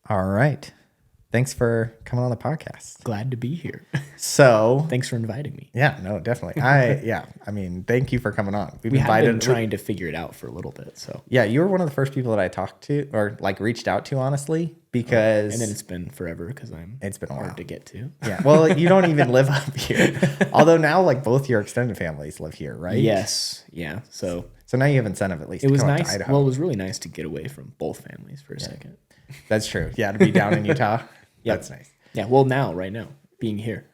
All right. Thanks for coming on the podcast. Glad to be here. So, Thanks for inviting me. yeah, no, definitely. Thank you for coming on. We have been trying to figure it out for a little bit. So yeah, you were one of the first people that I talked to or like reached out to, honestly, because and then it's been forever because it's been a while hard to get to. Yeah. Well, you don't even live up here. Although now like both your extended families live here, right? Yes. Yeah. So now you have incentive at least. it to was come up to nice. Idaho. Well, it was really nice to get away from both families for a second. That's true. Yeah, to be down in Utah. Yep. That's nice. Yeah. Well, right now, being here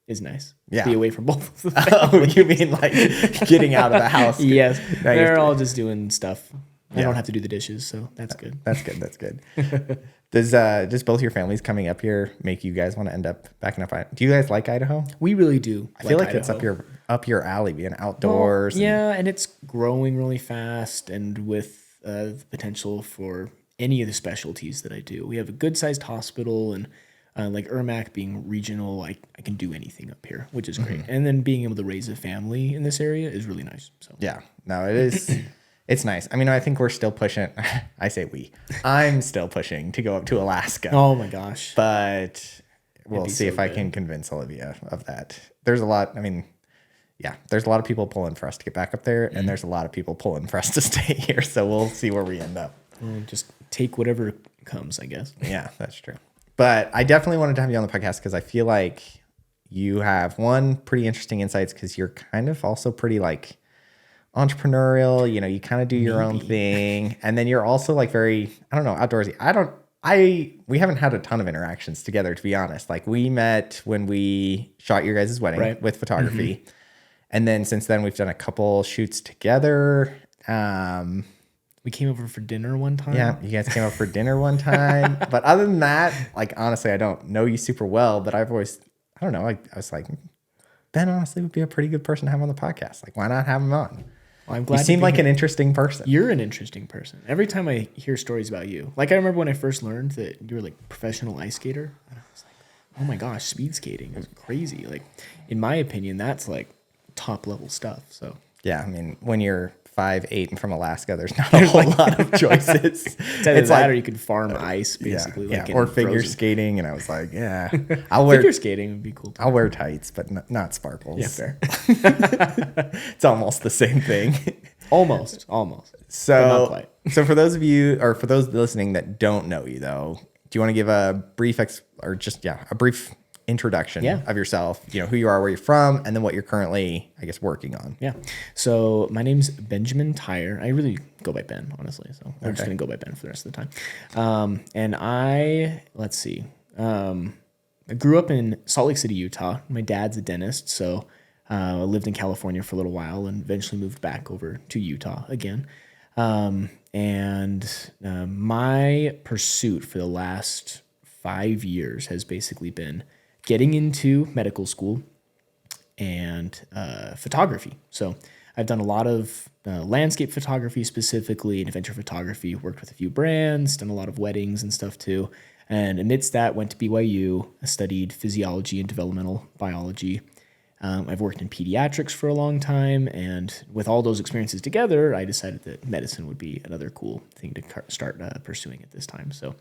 is nice. Yeah. Be away from both. Oh, you mean like getting out of the house? Yes. They're all just doing stuff. I Yeah. don't have to do the dishes, so that's good. That's good. That's good. Does both your families coming up here make you guys want to end up backing up? Do you guys like Idaho? We really do. I feel like Idaho. it's up your alley, being outdoors. Well, and it's growing really fast, and with the potential for any of the specialties that I do. We have a good sized hospital, and like Ermac being regional, I can do anything up here, which is great. And then being able to raise a family in this area is really nice. So Yeah, no, it is. It's nice. I mean, I think we're still pushing. I say we. I'm still pushing to go up to Alaska. Oh my gosh. But we'll be see so if I good. can convince Olivia of that. There's a lot. I mean, yeah, there's a lot of people pulling for us to get back up there, and there's a lot of people pulling for us to stay here. So we'll see where we end up. Just take whatever comes, I guess. Yeah, that's true. But I definitely wanted to have you on the podcast because I feel like you have pretty interesting insights because you're kind of also pretty like entrepreneurial. You know, you kind of do your own thing, and then you're also like very, I don't know, outdoorsy. We haven't had a ton of interactions together, to be honest. Like we met when we shot your guys' wedding with photography. And then since then we've done a couple shoots together. We came over for dinner one time. Yeah, you guys came up for dinner one time. But other than that, like honestly, I don't know you super well, but I've always, I don't know, I was like, Ben honestly would be a pretty good person to have on the podcast. Like, why not have him on? Well, I'm glad You seem like an interesting person. You're an interesting person. Every time I hear stories about you, like I remember when I first learned that you were like a professional ice skater, and I was like, oh my gosh, speed skating is crazy. Like, in my opinion, that's like top level stuff. So Yeah, I mean, when you're 5'8" and from Alaska, there's not a whole lot of choices. it's either that or you can farm ice, basically. Yeah, like or in figure Frozen. skating. And I was like, yeah, Figure skating would be cool too. I'll wear tights, but not sparkles. Yeah, fair. It's almost the same thing. Almost. But not quite. So for those of you, or for those listening that don't know you though, do you want to give a brief a brief introduction of yourself, you know, who you are, where you're from, and then what you're currently, I guess, working on? Yeah. So my name's Benjamin Theurer. I really go by Ben, honestly. So I'm just going to go by Ben for the rest of the time. And let's see. I grew up in Salt Lake City, Utah. My dad's a dentist. So I lived in California for a little while and eventually moved back over to Utah again. My pursuit for the last 5 years has basically been getting into medical school and photography. So I've done a lot of landscape photography specifically and adventure photography, worked with a few brands, done a lot of weddings and stuff too. And amidst that, went to BYU, studied physiology and developmental biology. I've worked in pediatrics for a long time, and with all those experiences together, I decided that medicine would be another cool thing to start pursuing at this time. So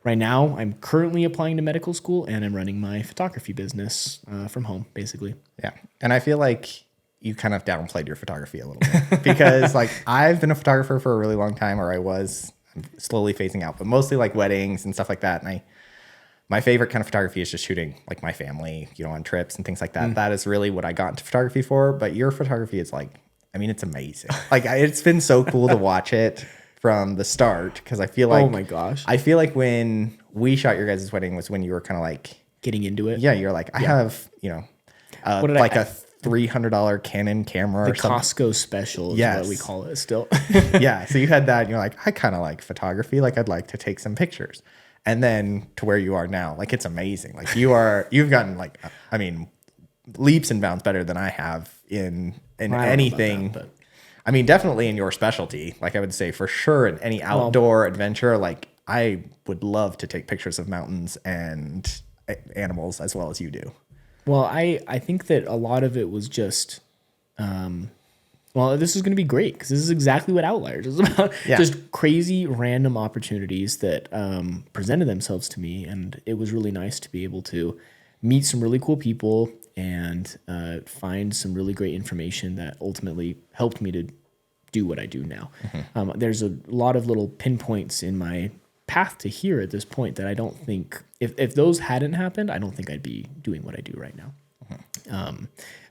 right now, I'm currently applying to medical school, and I'm running my photography business from home, basically. Yeah. And I feel like you kind of downplayed your photography a little bit because like I've been a photographer for a really long time, or I'm slowly phasing out, but mostly like weddings and stuff like that. And my favorite kind of photography is just shooting like my family, you know, on trips and things like that. That is really what I got into photography for. But your photography is like, I mean, it's amazing. Like it's been so cool to watch it from the start because I feel like, oh my gosh, I feel like when we shot your guys' wedding was when you were kind of like getting into it. Yeah, you're like, I have, you know, a $300 Canon camera the or something. Costco special is what we call it still. Yeah, so you had that and you're like, I kind of like photography. Like I'd like to take some pictures. And then to where you are now, like it's amazing. Like you've gotten like, I mean, leaps and bounds better than I have in anything. That, I mean, definitely in your specialty. Like I would say for sure in any outdoor adventure, like I would love to take pictures of mountains and animals as well as you do. Well, I think that a lot of it was just well, this is going to be great because this is exactly what Outliers is about. Yeah. Just crazy random opportunities that presented themselves to me. And it was really nice to be able to meet some really cool people and find some really great information that ultimately helped me to do what I do now. There's a lot of little pinpoints in my path to here at this point that I don't think, if those hadn't happened, I don't think I'd be doing what I do right now.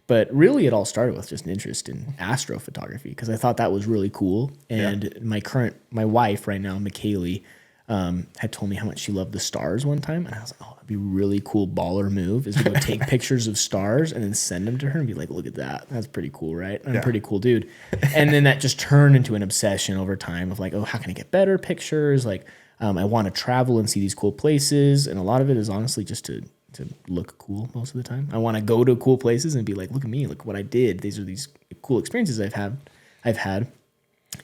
But really, it all started with just an interest in astrophotography because I thought that was really cool. And my wife right now, McKaylee, had told me how much she loved the stars one time, and I was like, "Oh, that'd be a really cool baller move is to go take pictures of stars and then send them to her and be like, look at that, that's pretty cool, right? I'm a pretty cool dude." And then that just turned into an obsession over time of like, oh, how can I get better pictures? Like, I want to travel and see these cool places, and a lot of it is honestly just to look cool most of the time. I want to go to cool places and be like, look at me, look what I did. These are these cool experiences I've had.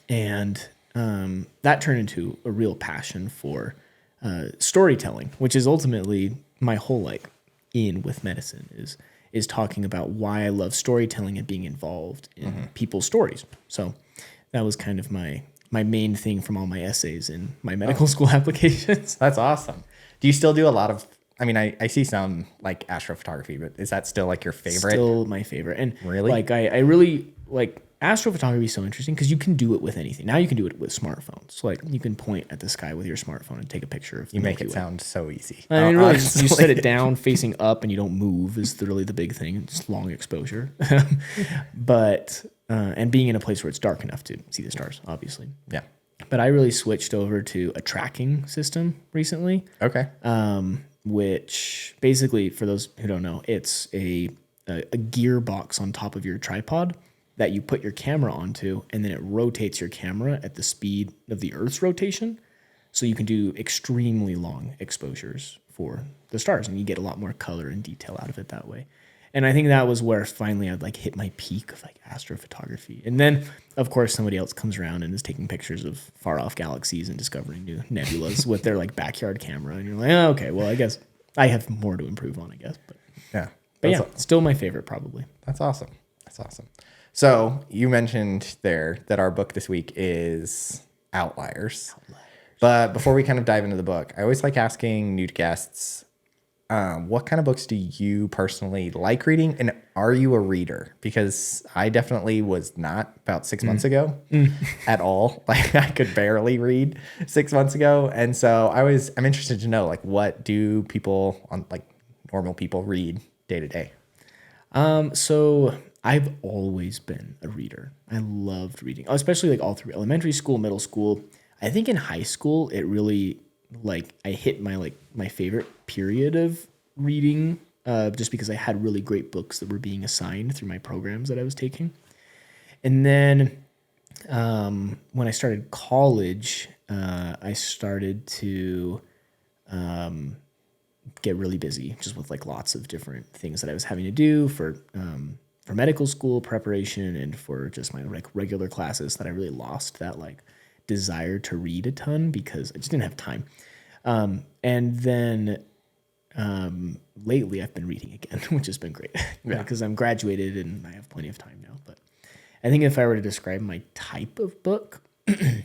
And that turned into a real passion for storytelling, which is ultimately my whole like in with medicine is talking about why I love storytelling and being involved in people's stories. So that was kind of my main thing from all my essays in my medical school applications. That's awesome. Do you still do a lot of, I mean, I see some like astrophotography, but is that still like your favorite? Still my favorite. And really, like I really like astrophotography is so interesting because you can do it with anything. Now you can do it with smartphones. So like you can point at the sky with your smartphone and take a picture of the You make Milky it Way. sound so easy. I mean, really, you set it down facing up and you don't move is really the big thing. It's long exposure. But and being in a place where it's dark enough to see the stars, obviously. Yeah. But I really switched over to a tracking system recently. Okay. Which basically, for those who don't know, it's a gearbox on top of your tripod that you put your camera onto, and then it rotates your camera at the speed of the Earth's rotation. So you can do extremely long exposures for the stars, and you get a lot more color and detail out of it that way. And I think that was where finally I'd like hit my peak of like astrophotography. And then, of course, somebody else comes around and is taking pictures of far off galaxies and discovering new nebulas with their like backyard camera. And you're like, oh, okay, well, I guess I have more to improve on, I guess. But yeah, still my favorite probably. That's awesome. That's awesome. So you mentioned there that our book this week is Outliers. But before we kind of dive into the book, I always like asking new guests, what kind of books do you personally like reading? And are you a reader? Because I definitely was not about 6 months ago at all. Like I could barely read 6 months ago. And so I'm interested to know, like, what do people normal people read day to day? So I've always been a reader. I loved reading, especially like all through elementary school, middle school. I think in high school, it really like I hit my favorite period of reading just because I had really great books that were being assigned through my programs that I was taking. And then when I started college, I started to get really busy just with like lots of different things that I was having to do for medical school preparation and for just my like regular classes that I really lost that like desire to read a ton because I just didn't have time. And then lately I've been reading again, which has been great because I'm graduated and I have plenty of time now. But I think if I were to describe my type of book, oh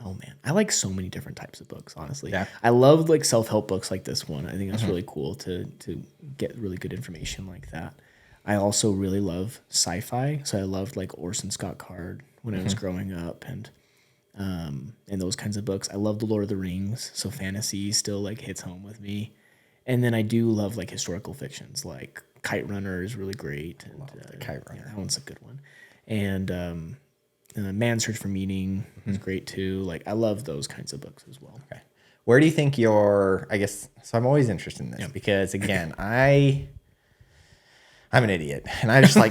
man, I like so many different types of books, honestly. Yeah. I love like self-help books like this one. I think that's really cool to get really good information like that. I also really love sci-fi. So I loved like Orson Scott Card when I was growing up and those kinds of books. I love The Lord of the Rings. So fantasy still like hits home with me. And then I do love like historical fictions like Kite Runner is really great. And the Kite Runner. Yeah, that one's a good one. And Man's Search for Meaning is great too. Like I love those kinds of books as well. Okay. Where do you think so I'm always interested in this because again, I'm an idiot and I just I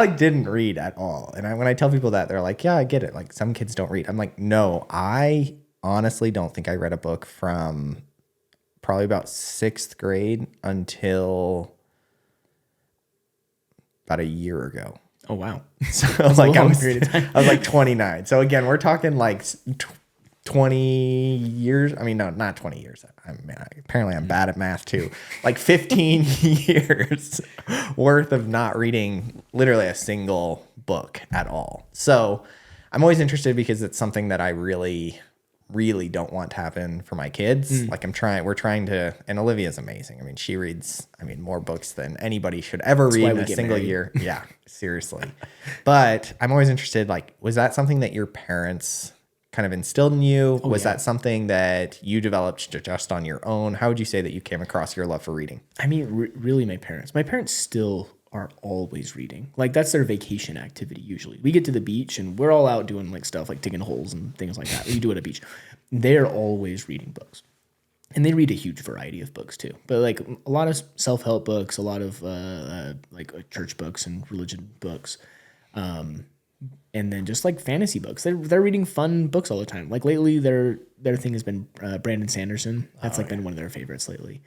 didn't read at all. And when I tell people that, they're like, yeah, I get it. Like some kids don't read. I'm like, no, I honestly don't think I read a book from probably about 6th grade until about a year ago. Oh, wow. So I was like 29. So again, we're talking like 20 years. I mean, no, not 20 years. Apparently I'm bad at math too. Like 15 years worth of not reading literally a single book at all. So I'm always interested because it's something that I really, really don't want to happen for my kids. Like we're trying to, and Olivia's amazing. I mean, she reads, more books than anybody should ever read in a single year. Yeah, seriously. But I'm always interested, like, was that something that your parents kind of instilled in you? Was that something that you developed just on your own? How would you say that you came across your love for reading? I mean, really, my parents still are always reading. Like, that's their vacation activity usually. We get to the beach and we're all out doing like stuff like digging holes and things like that. We do it at a beach. They're always reading books. And they read a huge variety of books too. But like a lot of self-help books, a lot of church books and religion books. And then just like fantasy books. They're reading fun books all the time. Like lately their thing has been Brandon Sanderson. That's been one of their favorites lately.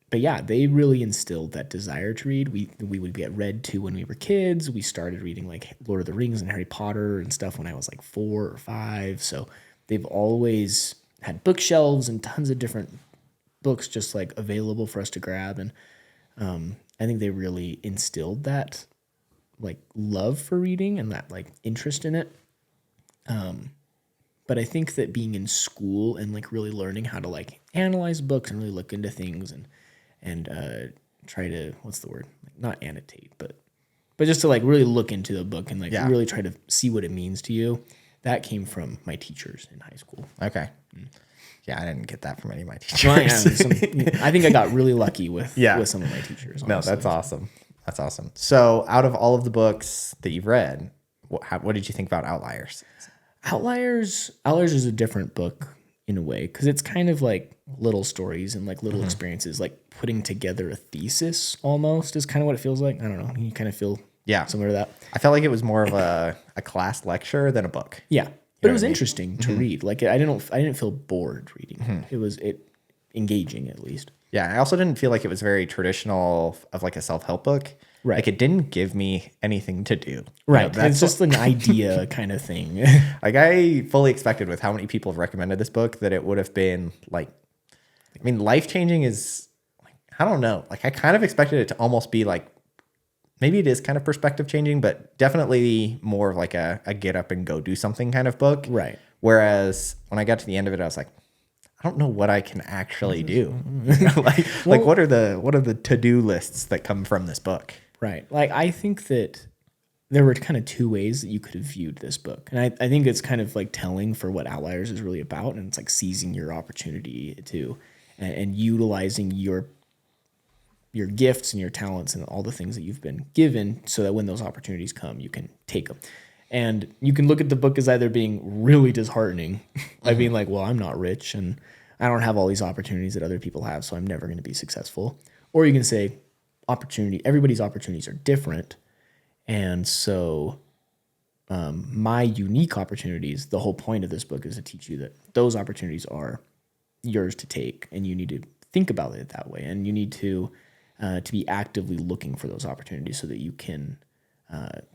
But yeah, they really instilled that desire to read. We would get read to when we were kids. We started reading like Lord of the Rings and Harry Potter and stuff when I was like 4 or 5. So they've always had bookshelves and tons of different books just like available for us to grab. And I think they really instilled that like love for reading and that like interest in it. But I think that being in school and like really learning how to like analyze books and really look into things and try to, what's the word? Like, not annotate, but just to like really look into the book and like really try to see what it means to you. That came from my teachers in high school. Okay. Yeah, I didn't get that from any of my teachers. I think I got really lucky with some of my teachers. Honestly. No, that's awesome. That's awesome. So out of all of the books that you've read, what did you think about Outliers? Outliers is a different book in a way because it's kind of like little stories and like little experiences, like putting together a thesis almost is kind of what it feels like. I don't know. You kind of feel similar to that. I felt like it was more of a class lecture than a book. Yeah. But it was interesting to read. Like I didn't feel bored reading. It was engaging at least. Yeah, I also didn't feel like it was very traditional of like a self-help book. Right. Like it didn't give me anything to do. Right. It's just an idea kind of thing. Like I fully expected with how many people have recommended this book that it would have been like, life-changing is like, I don't know. Like I kind of expected it to almost be like, maybe it is kind of perspective changing, but definitely more of like a get up and go do something kind of book. Right. Whereas when I got to the end of it, I was like, I don't know what I can actually do. like what are the to-do lists that come from this book? Right. Like I think that there were kind of two ways that you could have viewed this book. And I think it's kind of like telling for what Outliers is really about. And it's like seizing your opportunity to and utilizing your gifts and your talents and all the things that you've been given so that when those opportunities come, you can take them. And you can look at the book as either being really disheartening by being like, well, I'm not rich and I don't have all these opportunities that other people have, so I'm never going to be successful. Or you can say everybody's opportunities are different. And so my unique opportunities, the whole point of this book is to teach you that those opportunities are yours to take and you need to think about it that way. And you need to be actively looking for those opportunities so that you can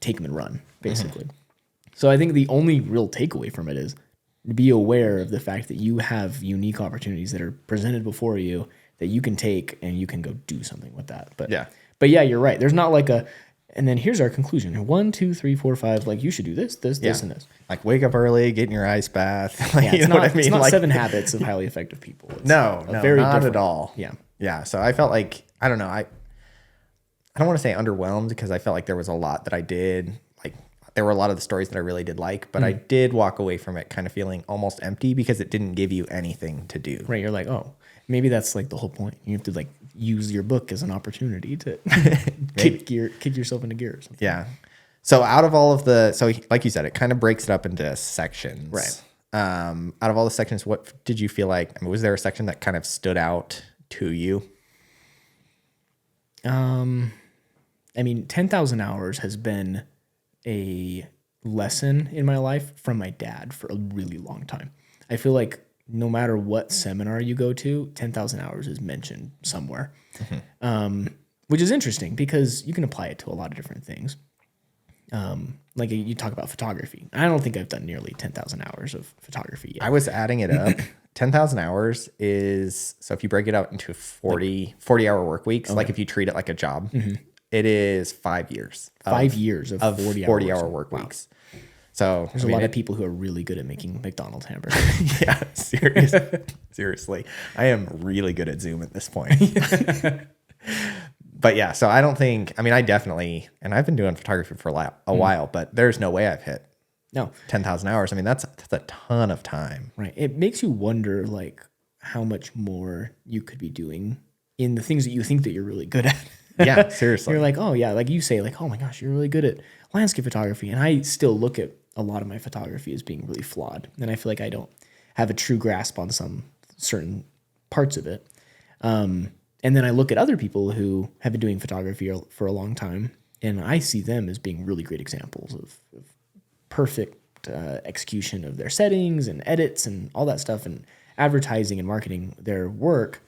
take them and run, basically. So I think the only real takeaway from it is to be aware of the fact that you have unique opportunities that are presented before you that you can take and you can go do something with that. But yeah, you're right. There's not like and then here's our conclusion. 1, 2, 3, 4, 5. Like you should do this, and this. Like wake up early, get in your ice bath. Like, you know what I mean? It's not 7 Habits of Highly Effective People. It's no, very not different. At all. Yeah. Yeah. So I felt like, I don't know. I don't want to say underwhelmed because I felt like there was a lot that I did. Like there were a lot of the stories that I really did like, but I did walk away from it kind of feeling almost empty because it didn't give you anything to do. Right. You're like, oh, maybe that's like the whole point. You have to like use your book as an opportunity to kick yourself into gear or something. Yeah. So out of all of like you said, it kind of breaks it up into sections. Right. Out of all the sections, what did you feel like? Was there a section that kind of stood out to you? 10,000 hours has been a lesson in my life from my dad for a really long time. I feel like no matter what seminar you go to, 10,000 hours is mentioned somewhere, which is interesting because you can apply it to a lot of different things. like you talk about photography. I don't think I've done nearly 10,000 hours of photography yet. I was adding it up. 10,000 hours is, so if you break it out into 40-hour work weeks, like if you treat it like a job, it is 5 years. 5 years of 40-hour work weeks. So there's a lot of people who are really good at making McDonald's hamburgers. Yeah, seriously. I am really good at Zoom at this point. But yeah, so I don't think, I mean, I definitely, and I've been doing photography for a while, but there's no way I've hit 10,000 hours. I mean, that's a ton of time. Right. It makes you wonder, like, how much more you could be doing in the things that you think that you're really good at. Yeah, seriously. You're like, oh, yeah. Like you say, like, oh my gosh, you're really good at landscape photography. And I still look at a lot of my photography as being really flawed. And I feel like I don't have a true grasp on some certain parts of it. And then I look at other people who have been doing photography for a long time, and I see them as being really great examples of perfect execution of their settings and edits and all that stuff, and advertising and marketing their work.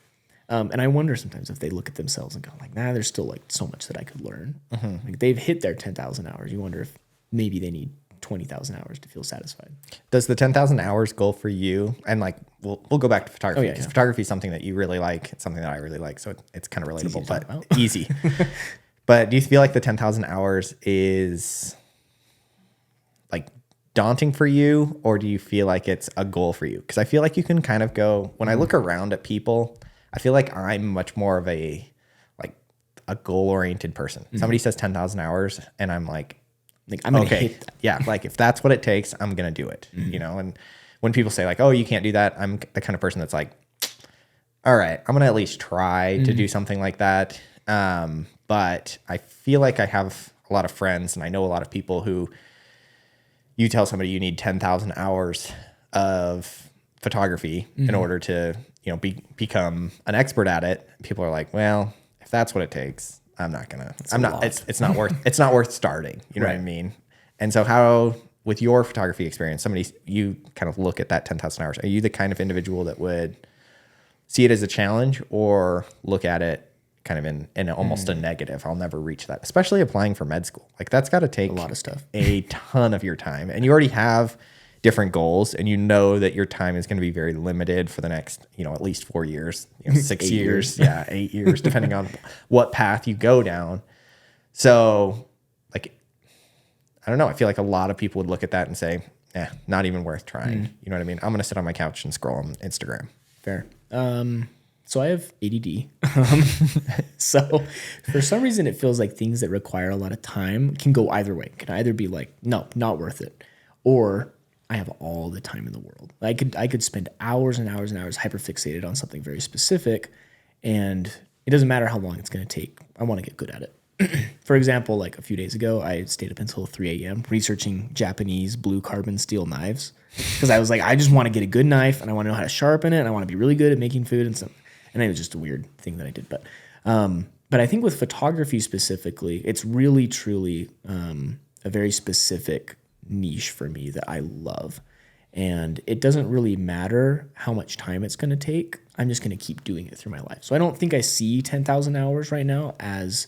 And I wonder sometimes if they look at themselves and go like, nah, there's still like so much that I could learn. Like they've hit their 10,000 hours. You wonder if maybe they need 20,000 hours to feel satisfied. Does the 10,000 hours goal for you, and like we'll go back to photography, because photography is something that you really like. It's something that I really like, so it's kind of relatable, but easy. But do you feel like the 10,000 hours is like daunting for you, or do you feel like it's a goal for you? Because I feel like you can kind of go, when I look around at people, I feel like I'm much more of a goal-oriented person. Somebody says 10,000 hours, and I'm like I'm gonna hit that. Yeah, like if that's what it takes, I'm gonna do it. You know, and when people say like, "Oh, you can't do that," I'm the kind of person that's like, "All right, I'm gonna at least try to do something like that." But I feel like I have a lot of friends, and I know a lot of people who, you tell somebody you need 10,000 hours of photography in order to, you know, become an expert at it. People are like, "Well, if that's what it takes, I'm not gonna. It's not worth. It's not worth starting." You know what I mean? And so, how with your photography experience, you kind of look at that 10,000 hours. Are you the kind of individual that would see it as a challenge, or look at it kind of in almost a negative? I'll never reach that. Especially applying for med school, like that's got to take a lot of stuff, a ton of your time, and you already have different goals, and you know that your time is going to be very limited for the next, you know, at least 4 years, you know, 6 years, 8 years, depending on what path you go down. So like, I don't know. I feel like a lot of people would look at that and say, not even worth trying. You know what I mean? I'm going to sit on my couch and scroll on Instagram. Fair. So I have ADD. So for some reason, it feels like things that require a lot of time can go either way. It can either be like, no, not worth it, or I have all the time in the world. I could spend hours and hours and hours hyperfixated on something very specific, and it doesn't matter how long it's going to take. I want to get good at it. For example, like a few days ago, I stayed up until 3 a.m. researching Japanese blue carbon steel knives, because I was like, I just want to get a good knife, and I want to know how to sharpen it, and I want to be really good at making food and stuff. And it was just a weird thing that I did. But I think with photography specifically, it's really, truly a very specific niche for me that I love. And it doesn't really matter how much time it's going to take. I'm just going to keep doing it through my life. So I don't think I see 10,000 hours right now as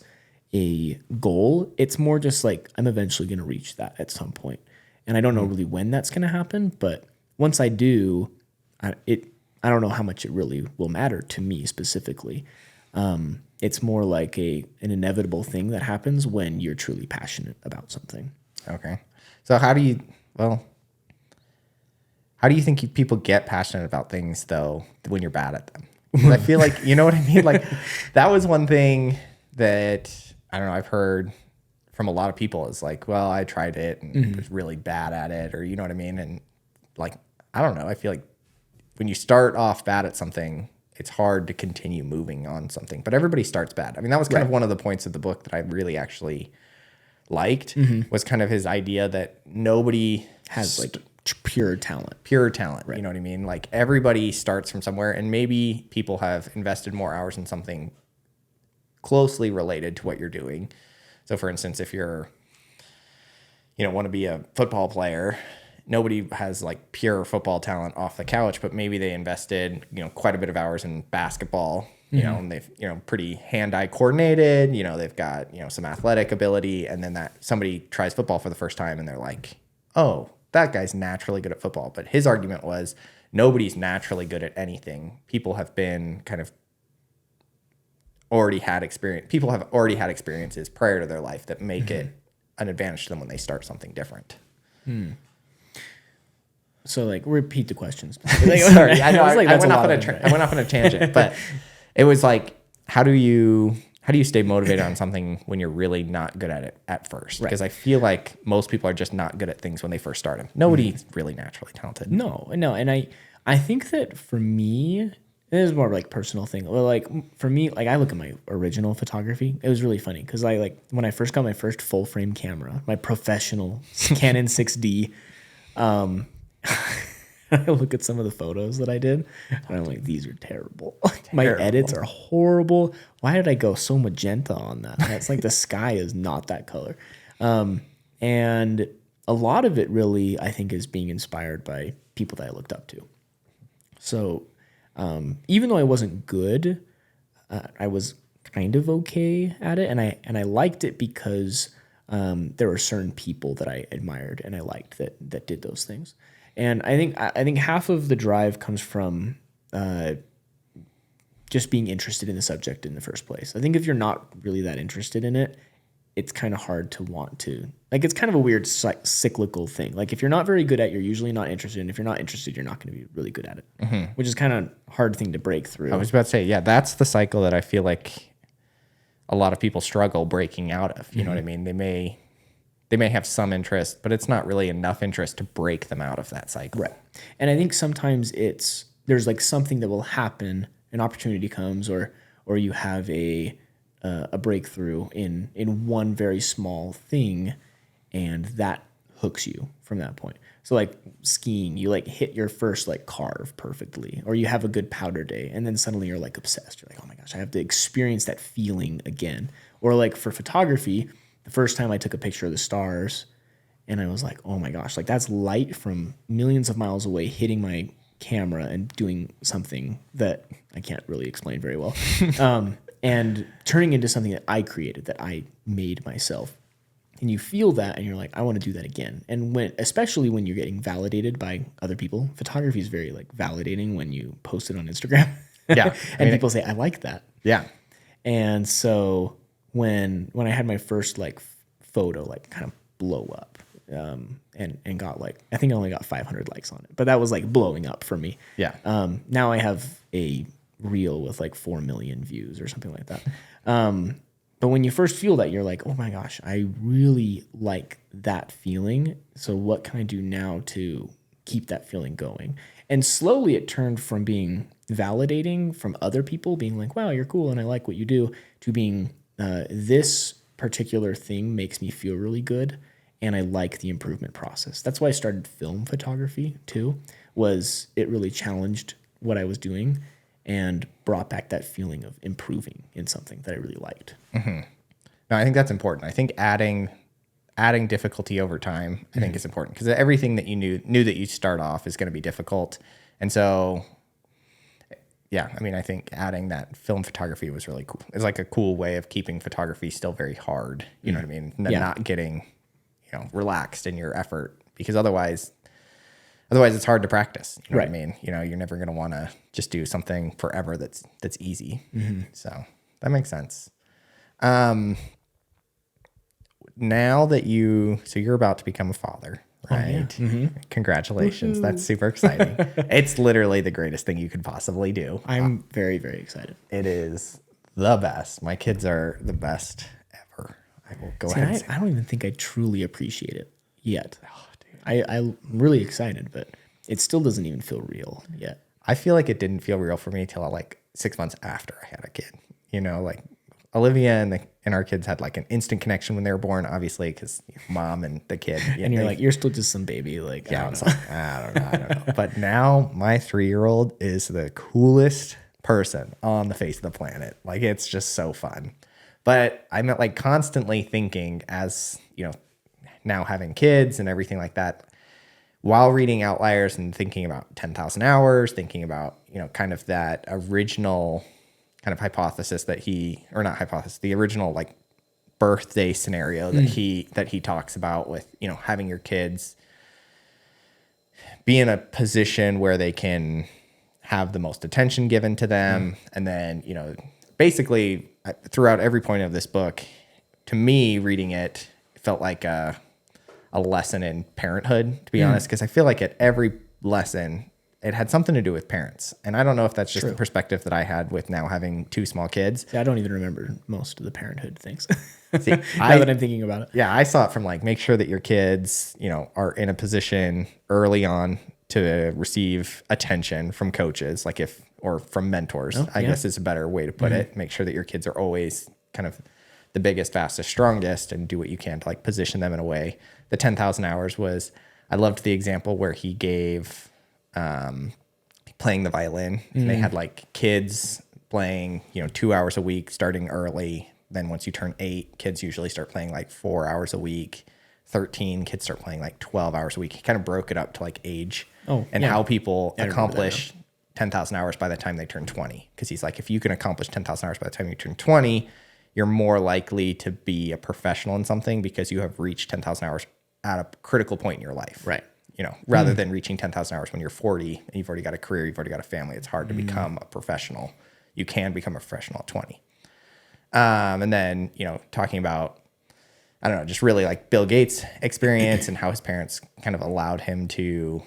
a goal. It's more just like I'm eventually going to reach that at some point. And I don't know really when that's going to happen, but once I do, I don't know how much it really will matter to me specifically. It's more like an inevitable thing that happens when you're truly passionate about something. Okay. So how do you think people get passionate about things though when you're bad at them? I feel like, you know what I mean? Like that was one thing that, I don't know, I've heard from a lot of people is like, well, I tried it and was really bad at it, or you know what I mean? And like, I don't know. I feel like when you start off bad at something, it's hard to continue moving on something, but everybody starts bad. I mean, that was kind of one of the points of the book that I really actually liked, was kind of his idea that nobody has like pure talent, right. You know what I mean? Like everybody starts from somewhere, and maybe people have invested more hours in something closely related to what you're doing. So for instance, if you're, you know, want to be a football player nobody has like pure football talent off the couch, but maybe they invested, quite a bit of hours in basketball, and they've, pretty hand-eye coordinated, they've got, some athletic ability. And then that somebody tries football for the first time and they're like, oh, that guy's naturally good at football. But his argument was nobody's naturally good at anything. People have been kind of already had experience. People have already had experiences prior to their life that make it an advantage to them when they start something different. So like repeat the questions. Sorry, I know I went off on a tangent, but it was like, how do you stay motivated on something when you're really not good at it at first? Because I feel like most people are just not good at things when they first start them. Nobody's really naturally talented. No. And I think that for me, it is more like personal thing. Well, like for me, like I look at my original photography. It was really funny because when I first got my first full frame camera, my professional Canon 6D, I look at some of the photos that I did and I'm like, these are terrible. My edits are horrible. Why did I go so magenta on that? It's like the sky is not that color. And a lot of it really, I think, is being inspired by people that I looked up to. So even though I wasn't good, I was kind of okay at it. And I liked it because there were certain people that I admired and I liked that did those things. And I think half of the drive comes from just being interested in the subject in the first place. I think if you're not really that interested in it, it's kind of hard to want to. Like it's kind of a weird cyclical thing. Like if you're not very good at it, you're usually not interested. And if you're not interested, you're not going to be really good at it, which is kind of hard thing to break through. I was about to say, yeah, that's the cycle that I feel like a lot of people struggle breaking out of. You know what I mean? They may have some interest, but it's not really enough interest to break them out of that cycle. Right. And I think sometimes there's like something that will happen, an opportunity comes, or you have a breakthrough in one very small thing, and that hooks you from that point. So like skiing, you like hit your first like carve perfectly, or you have a good powder day, and then suddenly you're like obsessed. You're like, oh my gosh, I have to experience that feeling again. Or like for photography, the first time I took a picture of the stars and I was like, oh my gosh, like that's light from millions of miles away hitting my camera and doing something that I can't really explain very well. And turning into something that I created, that I made myself. And you feel that and you're like, I want to do that again. And especially when you're getting validated by other people, photography is very like validating when you post it on Instagram. Yeah. And people say, I like that. Yeah. And so when I had my first like photo like kind of blow up and got like, I think I only got 500 likes on it, but that was like blowing up for me. Yeah. Now I have a reel with like 4 million views or something like that. But when you first feel that, you're like, oh my gosh, I really like that feeling. So what can I do now to keep that feeling going? And slowly it turned from being validating from other people being like, wow, you're cool and I like what you do, to being this particular thing makes me feel really good and I like the improvement process. That's why I started film photography too, was it really challenged what I was doing and brought back that feeling of improving in something that I really liked. No, I think that's important. I think adding difficulty over time, I think is important, because everything that you knew that you start off is going to be difficult. And so, yeah, I mean, I think adding that film photography was really cool. It's like a cool way of keeping photography still very hard. You know what I mean? And then not getting, relaxed in your effort, because otherwise it's hard to practice. You know what I mean? You're never going to want to just do something forever that's easy. So that makes sense. Now that you're about to become a father, right? Oh, yeah. Congratulations. Woo-hoo. That's super exciting. It's literally the greatest thing you could possibly do. I'm very, very excited. It is the best. My kids are the best ever. I will go ahead and say I don't even think I truly appreciate it yet. Oh, dude. I'm really excited, but it still doesn't even feel real yet. I feel like it didn't feel real for me till like 6 months after I had a kid. Like Olivia and our kids had like an instant connection when they were born, obviously, because mom and the kid. And you're like, you're still just some baby. Like, yeah, I don't know. But now my 3-year-old is the coolest person on the face of the planet. Like, it's just so fun. But I'm like constantly thinking, as now having kids and everything like that, while reading Outliers and thinking about 10,000 hours, thinking about, kind of that original kind of hypothesis the original like birthday scenario that he talks about with, having your kids be in a position where they can have the most attention given to them. And then, basically throughout every point of this book, to me, reading it felt like a lesson in parenthood, to be honest, because I feel like at every lesson, it had something to do with parents. And I don't know if that's just the perspective that I had with now having 2 small kids. See, I don't even remember most of the parenthood things. See, now that I'm thinking about it. Yeah, I saw it from like, make sure that your kids, are in a position early on to receive attention from coaches, or from mentors, I guess is a better way to put it. Make sure that your kids are always kind of the biggest, fastest, strongest, and do what you can to like position them in a way. The 10,000 hours I loved the example where he gave playing the violin. And they had like kids playing, 2 hours a week starting early. Then once you turn 8, kids usually start playing like 4 hours a week. 13, kids start playing like 12 hours a week. He kind of broke it up to like age how people accomplish 10,000 hours by the time they turn 20. Because he's like, if you can accomplish 10,000 hours by the time you turn 20, you're more likely to be a professional in something because you have reached 10,000 hours at a critical point in your life. Right. Rather than reaching 10,000 hours when you're 40 and you've already got a career, you've already got a family. It's hard to become a professional. You can become a professional at 20. And then, talking about, I don't know, just really like Bill Gates' experience and how his parents kind of allowed him to,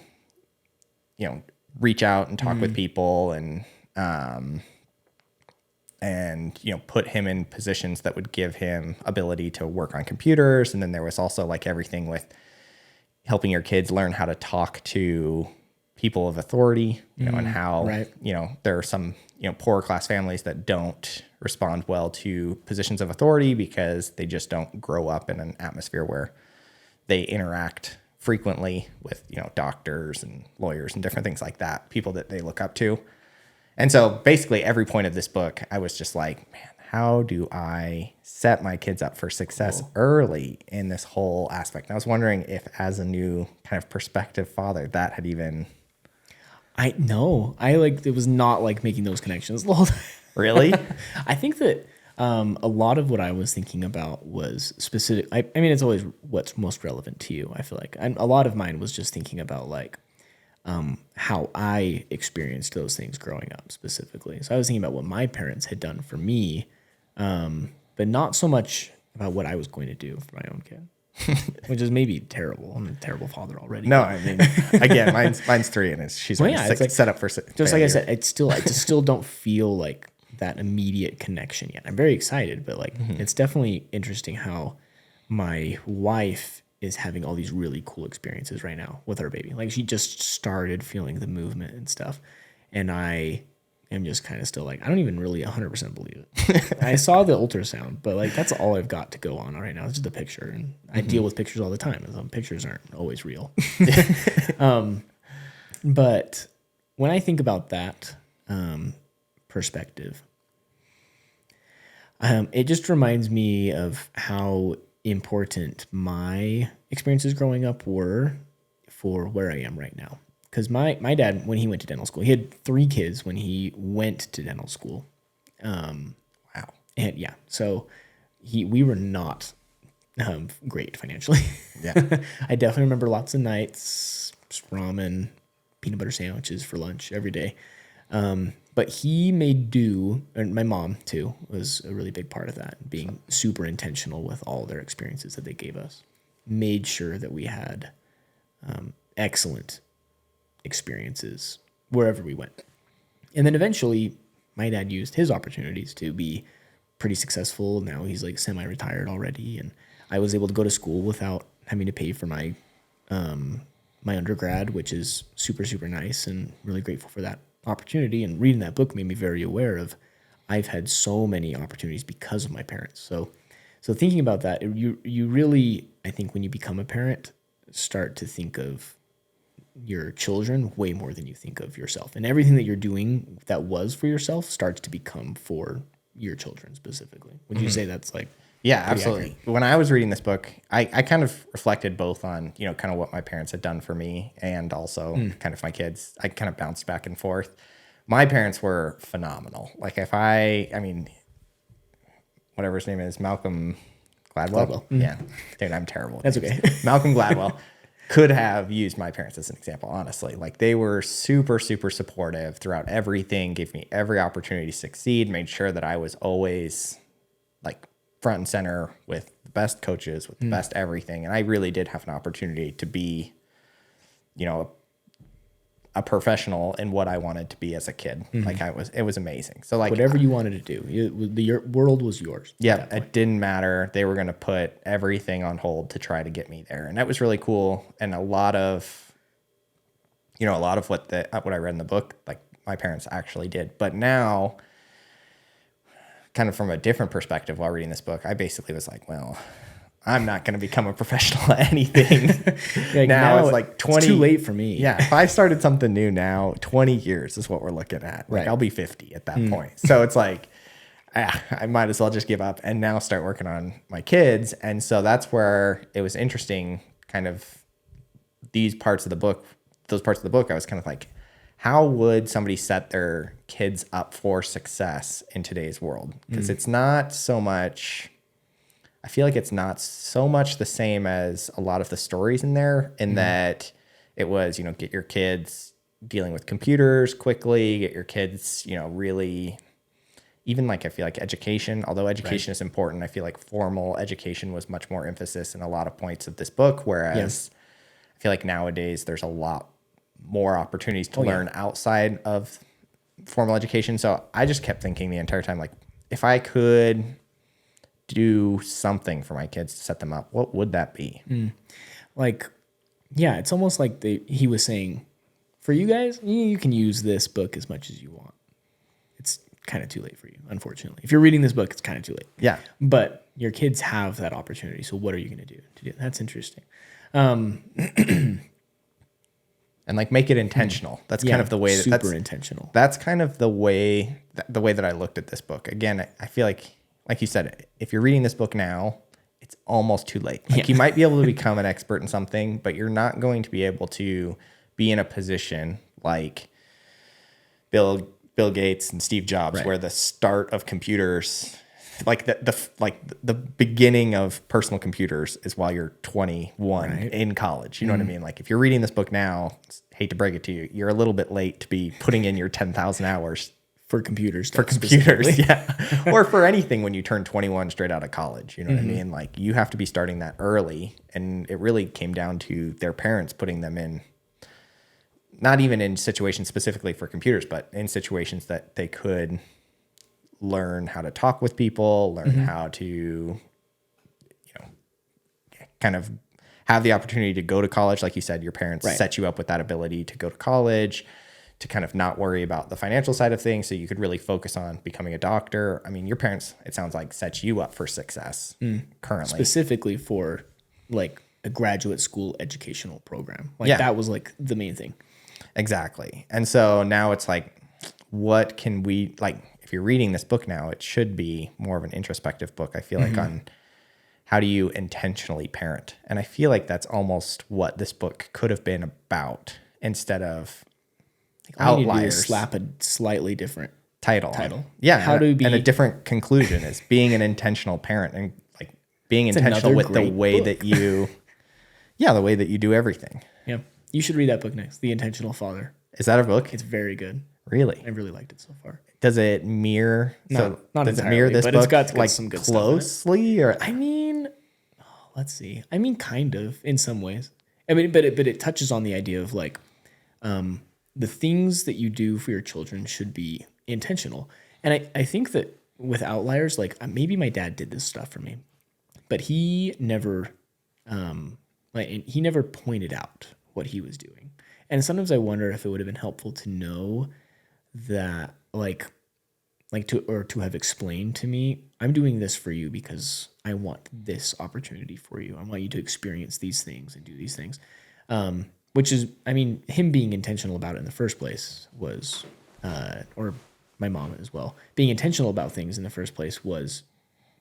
reach out and talk with people and put him in positions that would give him ability to work on computers. And then there was also like everything with helping your kids learn how to talk to people of authority, and how, there are some, poorer class families that don't respond well to positions of authority because they just don't grow up in an atmosphere where they interact frequently with, doctors and lawyers and different things like that, people that they look up to. And so basically every point of this book, I was just like, man, how do I set my kids up for success early in this whole aspect? And I was wondering if, as a new kind of prospective father, that had even... it was not like making those connections. Really? I think that a lot of what I was thinking about was specific. I mean, it's always what's most relevant to you, I feel like. And a lot of mine was just thinking about like how I experienced those things growing up specifically. So I was thinking about what my parents had done for me, but not so much about what I was going to do for my own kid. Which is maybe terrible. I'm a terrible father already. No, I mean, again, mine's 3 and she's set up for just failure. Like I said, I just still don't feel like that immediate connection yet. I'm very excited, but like it's definitely interesting how my wife is having all these really cool experiences right now with our baby. Like she just started feeling the movement and stuff, and I am just kind of still like, I don't even really 100% believe it. I saw the ultrasound, but like that's all I've got to go on right now. It's just a picture, and I deal with pictures all the time, and some pictures aren't always real. But when I think about that perspective, it just reminds me of how important my experiences growing up were for where I am right now. Because my dad, when he went to dental school, he had 3 kids when he went to dental school. Wow. And yeah, so we were not great financially. Yeah. I definitely remember lots of nights, just ramen, peanut butter sandwiches for lunch every day. But he made do, and my mom too was a really big part of that, being super intentional with all their experiences that they gave us. Made sure that we had excellent experiences wherever we went. And then eventually my dad used his opportunities to be pretty successful. Now he's like semi-retired already, and I was able to go to school without having to pay for my my undergrad, which is super, super nice, and really grateful for that opportunity. And reading that book made me very aware of I've had so many opportunities because of my parents. So thinking about that, you really, I think when you become a parent, start to think of your children way more than you think of yourself. And everything that you're doing that was for yourself starts to become for your children specifically. Would you say that's like... Yeah, Pretty absolutely. accurate. When I was reading this book, I kind of reflected both on, kind of what my parents had done for me and also kind of my kids. I kind of bounced back and forth. My parents were phenomenal. Like I mean, whatever his name is, Malcolm Gladwell. Gladwell. Yeah. Dude, I'm terrible with That's names. okay. Malcolm Gladwell could have used my parents as an example, honestly. Like they were super, super supportive throughout everything, gave me every opportunity to succeed, made sure that I was always like front and center with the best coaches, with the best everything. And I really did have an opportunity to be, a professional in what I wanted to be as a kid. Like it was amazing. So like Whatever you wanted to do, your world was yours. yeah, it didn't matter. They were going to put everything on hold to try to get me there. And that was really cool. And a lot of what I read in the book, like my parents actually did. But now, kind of from a different perspective while reading this book, I basically was like, well, I'm not going to become a professional at anything. Like now it's like 20. It's too late for me. Yeah. If I started something new now, 20 years is what we're looking at. Like Right. I'll be 50 at that point. So it's like, I might as well just give up and now start working on my kids. And so that's where it was interesting, kind of those parts of the book, I was kind of like, how would somebody set their kids up for success in today's world? Because it's not so much, I feel like it's not so much the same as a lot of the stories in there, in that it was, get your kids dealing with computers quickly, get your kids, really, even like, I feel like education, although education is important, I feel like formal education was much more emphasis in a lot of points of this book. Whereas I feel like nowadays there's a lot more opportunities to learn outside of formal education. So I just kept thinking the entire time, like, if I could do something for my kids to set them up, what would that be? Like, yeah, it's almost like he was saying, for you guys, you can use this book as much as you want. It's kind of too late for you, unfortunately. If you're reading this book, it's kind of too late. Yeah. But your kids have that opportunity. So what are you going to do? That's interesting. And like make it intentional. That's kind of the way super intentional. That's kind of the way that I looked at this book. Again, I feel like you said, if you're reading this book now, it's almost too late. Like you might be able to become an expert in something, but you're not going to be able to be in a position like Bill Gates and Steve Jobs, where the start of computers, like the beginning of personal computers, is while you're 21 in college. You know what I mean? Like if you're reading this book now, hate to break it to you, you're a little bit late to be putting in your 10,000 hours for computers. Yeah. Or for anything when you turn 21 straight out of college. You know what I mean? Like you have to be starting that early. And it really came down to their parents putting them in, not even in situations specifically for computers, but in situations that they could learn how to talk with people, learn how to, kind of have the opportunity to go to college. Like you said, your parents set you up with that ability to go to college, to kind of not worry about the financial side of things, so you could really focus on becoming a doctor. I mean, your parents, it sounds like, set you up for success currently. Specifically for like a graduate school educational program. Like that was like the main thing. Exactly. And so now it's like, what can we, like, if you're reading this book now, it should be more of an introspective book, I feel like, on how do you intentionally parent. And I feel like that's almost what this book could have been about, instead of Outliers. Slap a slightly different title. Yeah. And a different conclusion is being an intentional parent, and like being intentional with the way that you, the way that you do everything. Yeah. You should read that book next. The Intentional Father. Is that a book? It's very good. Really? I really liked it so far. Does it mirror? Not does it mirror this but book it's got like some good closely? Or I mean, let's see. I mean, kind of in some ways. I mean, but it touches on the idea of like, the things that you do for your children should be intentional. And I think that with Outliers, like maybe my dad did this stuff for me, but he never pointed out what he was doing. And sometimes I wonder if it would have been helpful to know that to have explained to me, I'm doing this for you because I want this opportunity for you. I want you to experience these things and do these things. Which is, I mean, him being intentional about it in the first place was, or my mom as well, being intentional about things in the first place was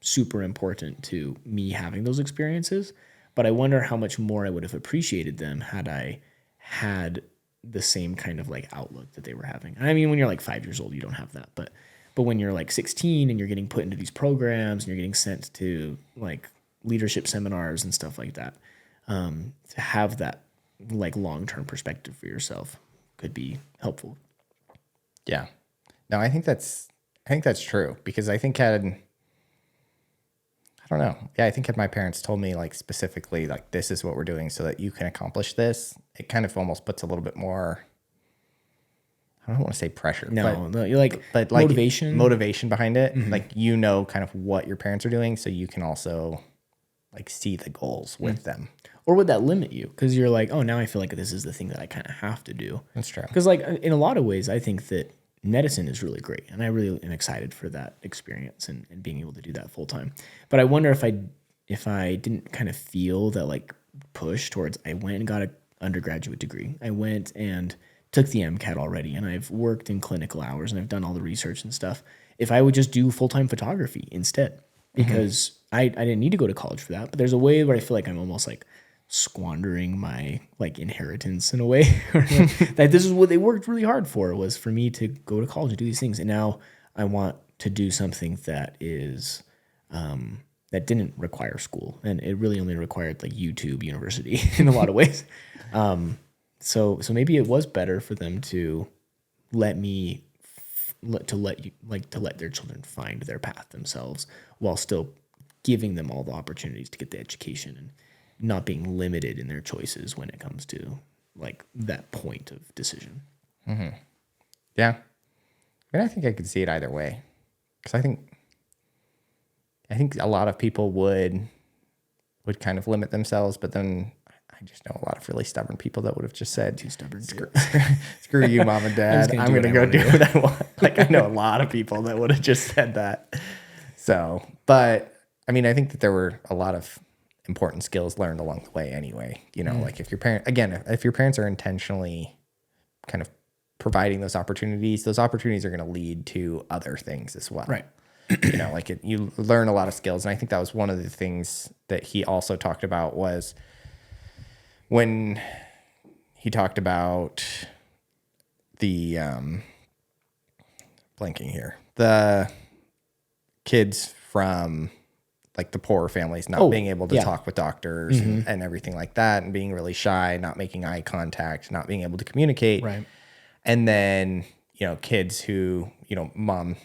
super important to me having those experiences. But I wonder how much more I would have appreciated them had I had the same kind of like outlook that they were having. And I mean, when you're like 5 years old, you don't have that, but when you're like 16 and you're getting put into these programs and you're getting sent to like leadership seminars and stuff like that, to have that like long-term perspective for yourself could be helpful. Yeah. No, I think that's true, because I think I don't know. Yeah, I think had my parents told me like specifically like this is what we're doing so that you can accomplish this, it kind of almost puts a little bit more, I don't want to say pressure, No, you're like, but like motivation behind it. Like, kind of what your parents are doing, so you can also like see the goals with them. Or would that limit you? Because you're like, oh, now I feel like this is the thing that I kind of have to do. That's true. Because like in a lot of ways, I think that medicine is really great, and I really am excited for that experience and being able to do that full time. But I wonder if I didn't kind of feel that like push towards, I went and got an undergraduate degree. I went and took the MCAT already, and I've worked in clinical hours and I've done all the research and stuff. If I would just do full-time photography instead, because I didn't need to go to college for that, but there's a way where I feel like I'm almost like squandering my like inheritance in a way. That this is what they worked really hard for, was for me to go to college and do these things. And now I want to do something that is that didn't require school, and it really only required like YouTube University in a lot of ways. So maybe it was better for them to let their children find their path themselves, while still giving them all the opportunities to get the education and not being limited in their choices when it comes to like that point of decision. Mm-hmm. Yeah. I mean, I think I could see it either way, because I think a lot of people would kind of limit themselves, but then I just know a lot of really stubborn people that would have just said, Too stubborn. Screw you, mom and dad. I'm going to go do what I want. Like, I know a lot of people that would have just said that. So, but I mean, I think that there were a lot of important skills learned along the way anyway. Like if your parents are intentionally kind of providing those opportunities are going to lead to other things as well. Right. You learn a lot of skills. And I think that was one of the things that he also talked about, was when he talked about the blanking here, the kids from like the poorer families not being able to talk with doctors and everything like that, and being really shy, not making eye contact, not being able to communicate. Right. And then, kids who, mom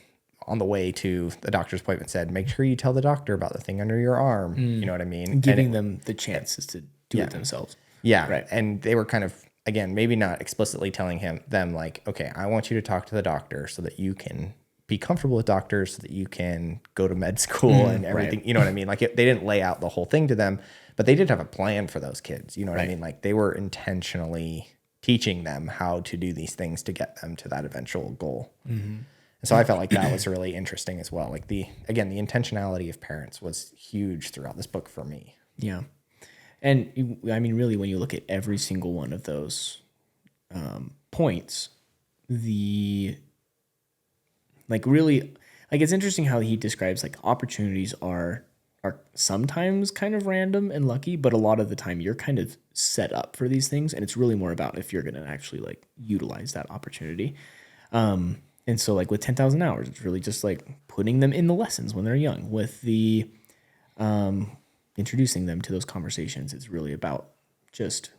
on the way to the doctor's appointment said, make sure you tell the doctor about the thing under your arm. You know what I mean? Giving them the chances to do it themselves. Yeah. Right. And they were kind of, again, maybe not explicitly telling them like, okay, I want you to talk to the doctor so that you can be comfortable with doctors, so that you can go to med school and everything. Right. You know what I mean? Like they didn't lay out the whole thing to them, but they did have a plan for those kids. You know what I mean? Like they were intentionally teaching them how to do these things to get them to that eventual goal. And so I felt like that was really interesting as well. Like the intentionality of parents was huge throughout this book for me. Yeah. And I mean, really, when you look at every single one of those points, it's interesting how he describes like opportunities are sometimes kind of random and lucky, but a lot of the time you're kind of set up for these things, and it's really more about if you're going to actually like utilize that opportunity. And so like with 10,000 hours, it's really just like putting them in the lessons when they're young. With the introducing them to those conversations, it's really about just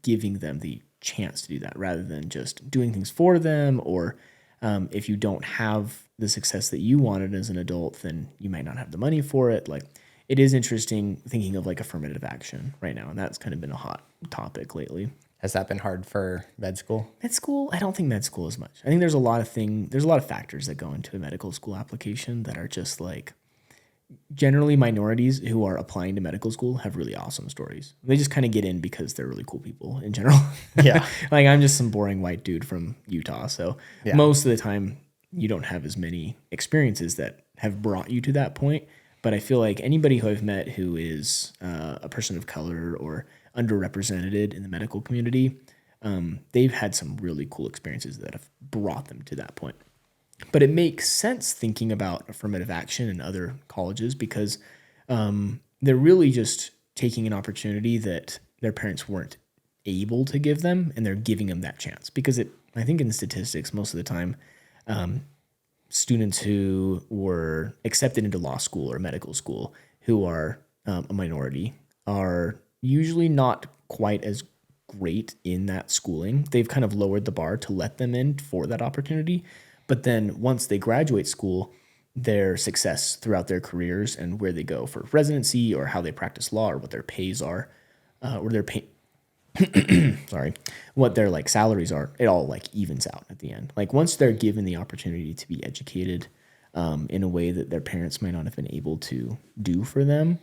giving them the chance to do that, rather than just doing things for them. Or if you don't have the success that you wanted as an adult, then you might not have the money for it. Like, it is interesting thinking of like affirmative action right now, and that's kind of been a hot topic lately. Has that been hard for med school? Med school? I don't think med school is much. I think there's a lot of factors that go into a medical school application that are just like, generally minorities who are applying to medical school have really awesome stories. They just kind of get in because they're really cool people in general. Yeah. Like, I'm just some boring white dude from Utah. So most of the time you don't have as many experiences that have brought you to that point. But I feel like anybody who I've met who is a person of color or underrepresented in the medical community, they've had some really cool experiences that have brought them to that point. But it makes sense thinking about affirmative action in other colleges because they're really just taking an opportunity that their parents weren't able to give them, and they're giving them that chance. Because I think in statistics, most of the time, students who were accepted into law school or medical school who are a minority are usually not quite as great in that schooling. They've kind of lowered the bar to let them in for that opportunity. But then once they graduate school, their success throughout their careers and where they go for residency or how they practice law or what their pays are, or their pay, sorry, what their like salaries are, it all like evens out at the end. Like once they're given the opportunity to be educated in a way that their parents might not have been able to do for them,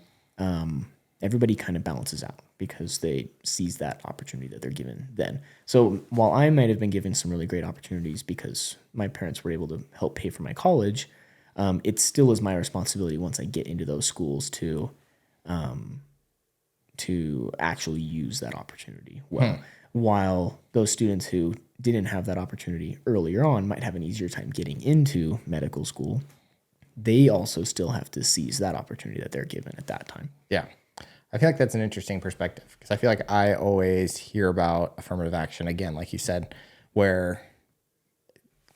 everybody kind of balances out because they seize that opportunity that they're given then. So while I might have been given some really great opportunities because my parents were able to help pay for my college, it still is my responsibility once I get into those schools to actually use that opportunity well. While those students who didn't have that opportunity earlier on might have an easier time getting into medical school, they also still have to seize that opportunity that they're given at that time. Yeah. I feel like that's an interesting perspective because I feel like I always hear about affirmative action, again, like you said, where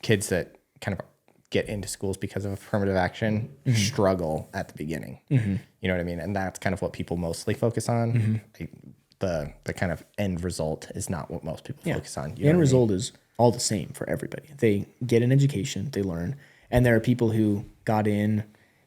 kids that kind of get into schools because of affirmative action struggle at the beginning. You know what I mean? And that's kind of what people mostly focus on. Like the kind of end result is not what most people focus on. The end result is all the same for everybody. They get an education, they learn, and there are people who got in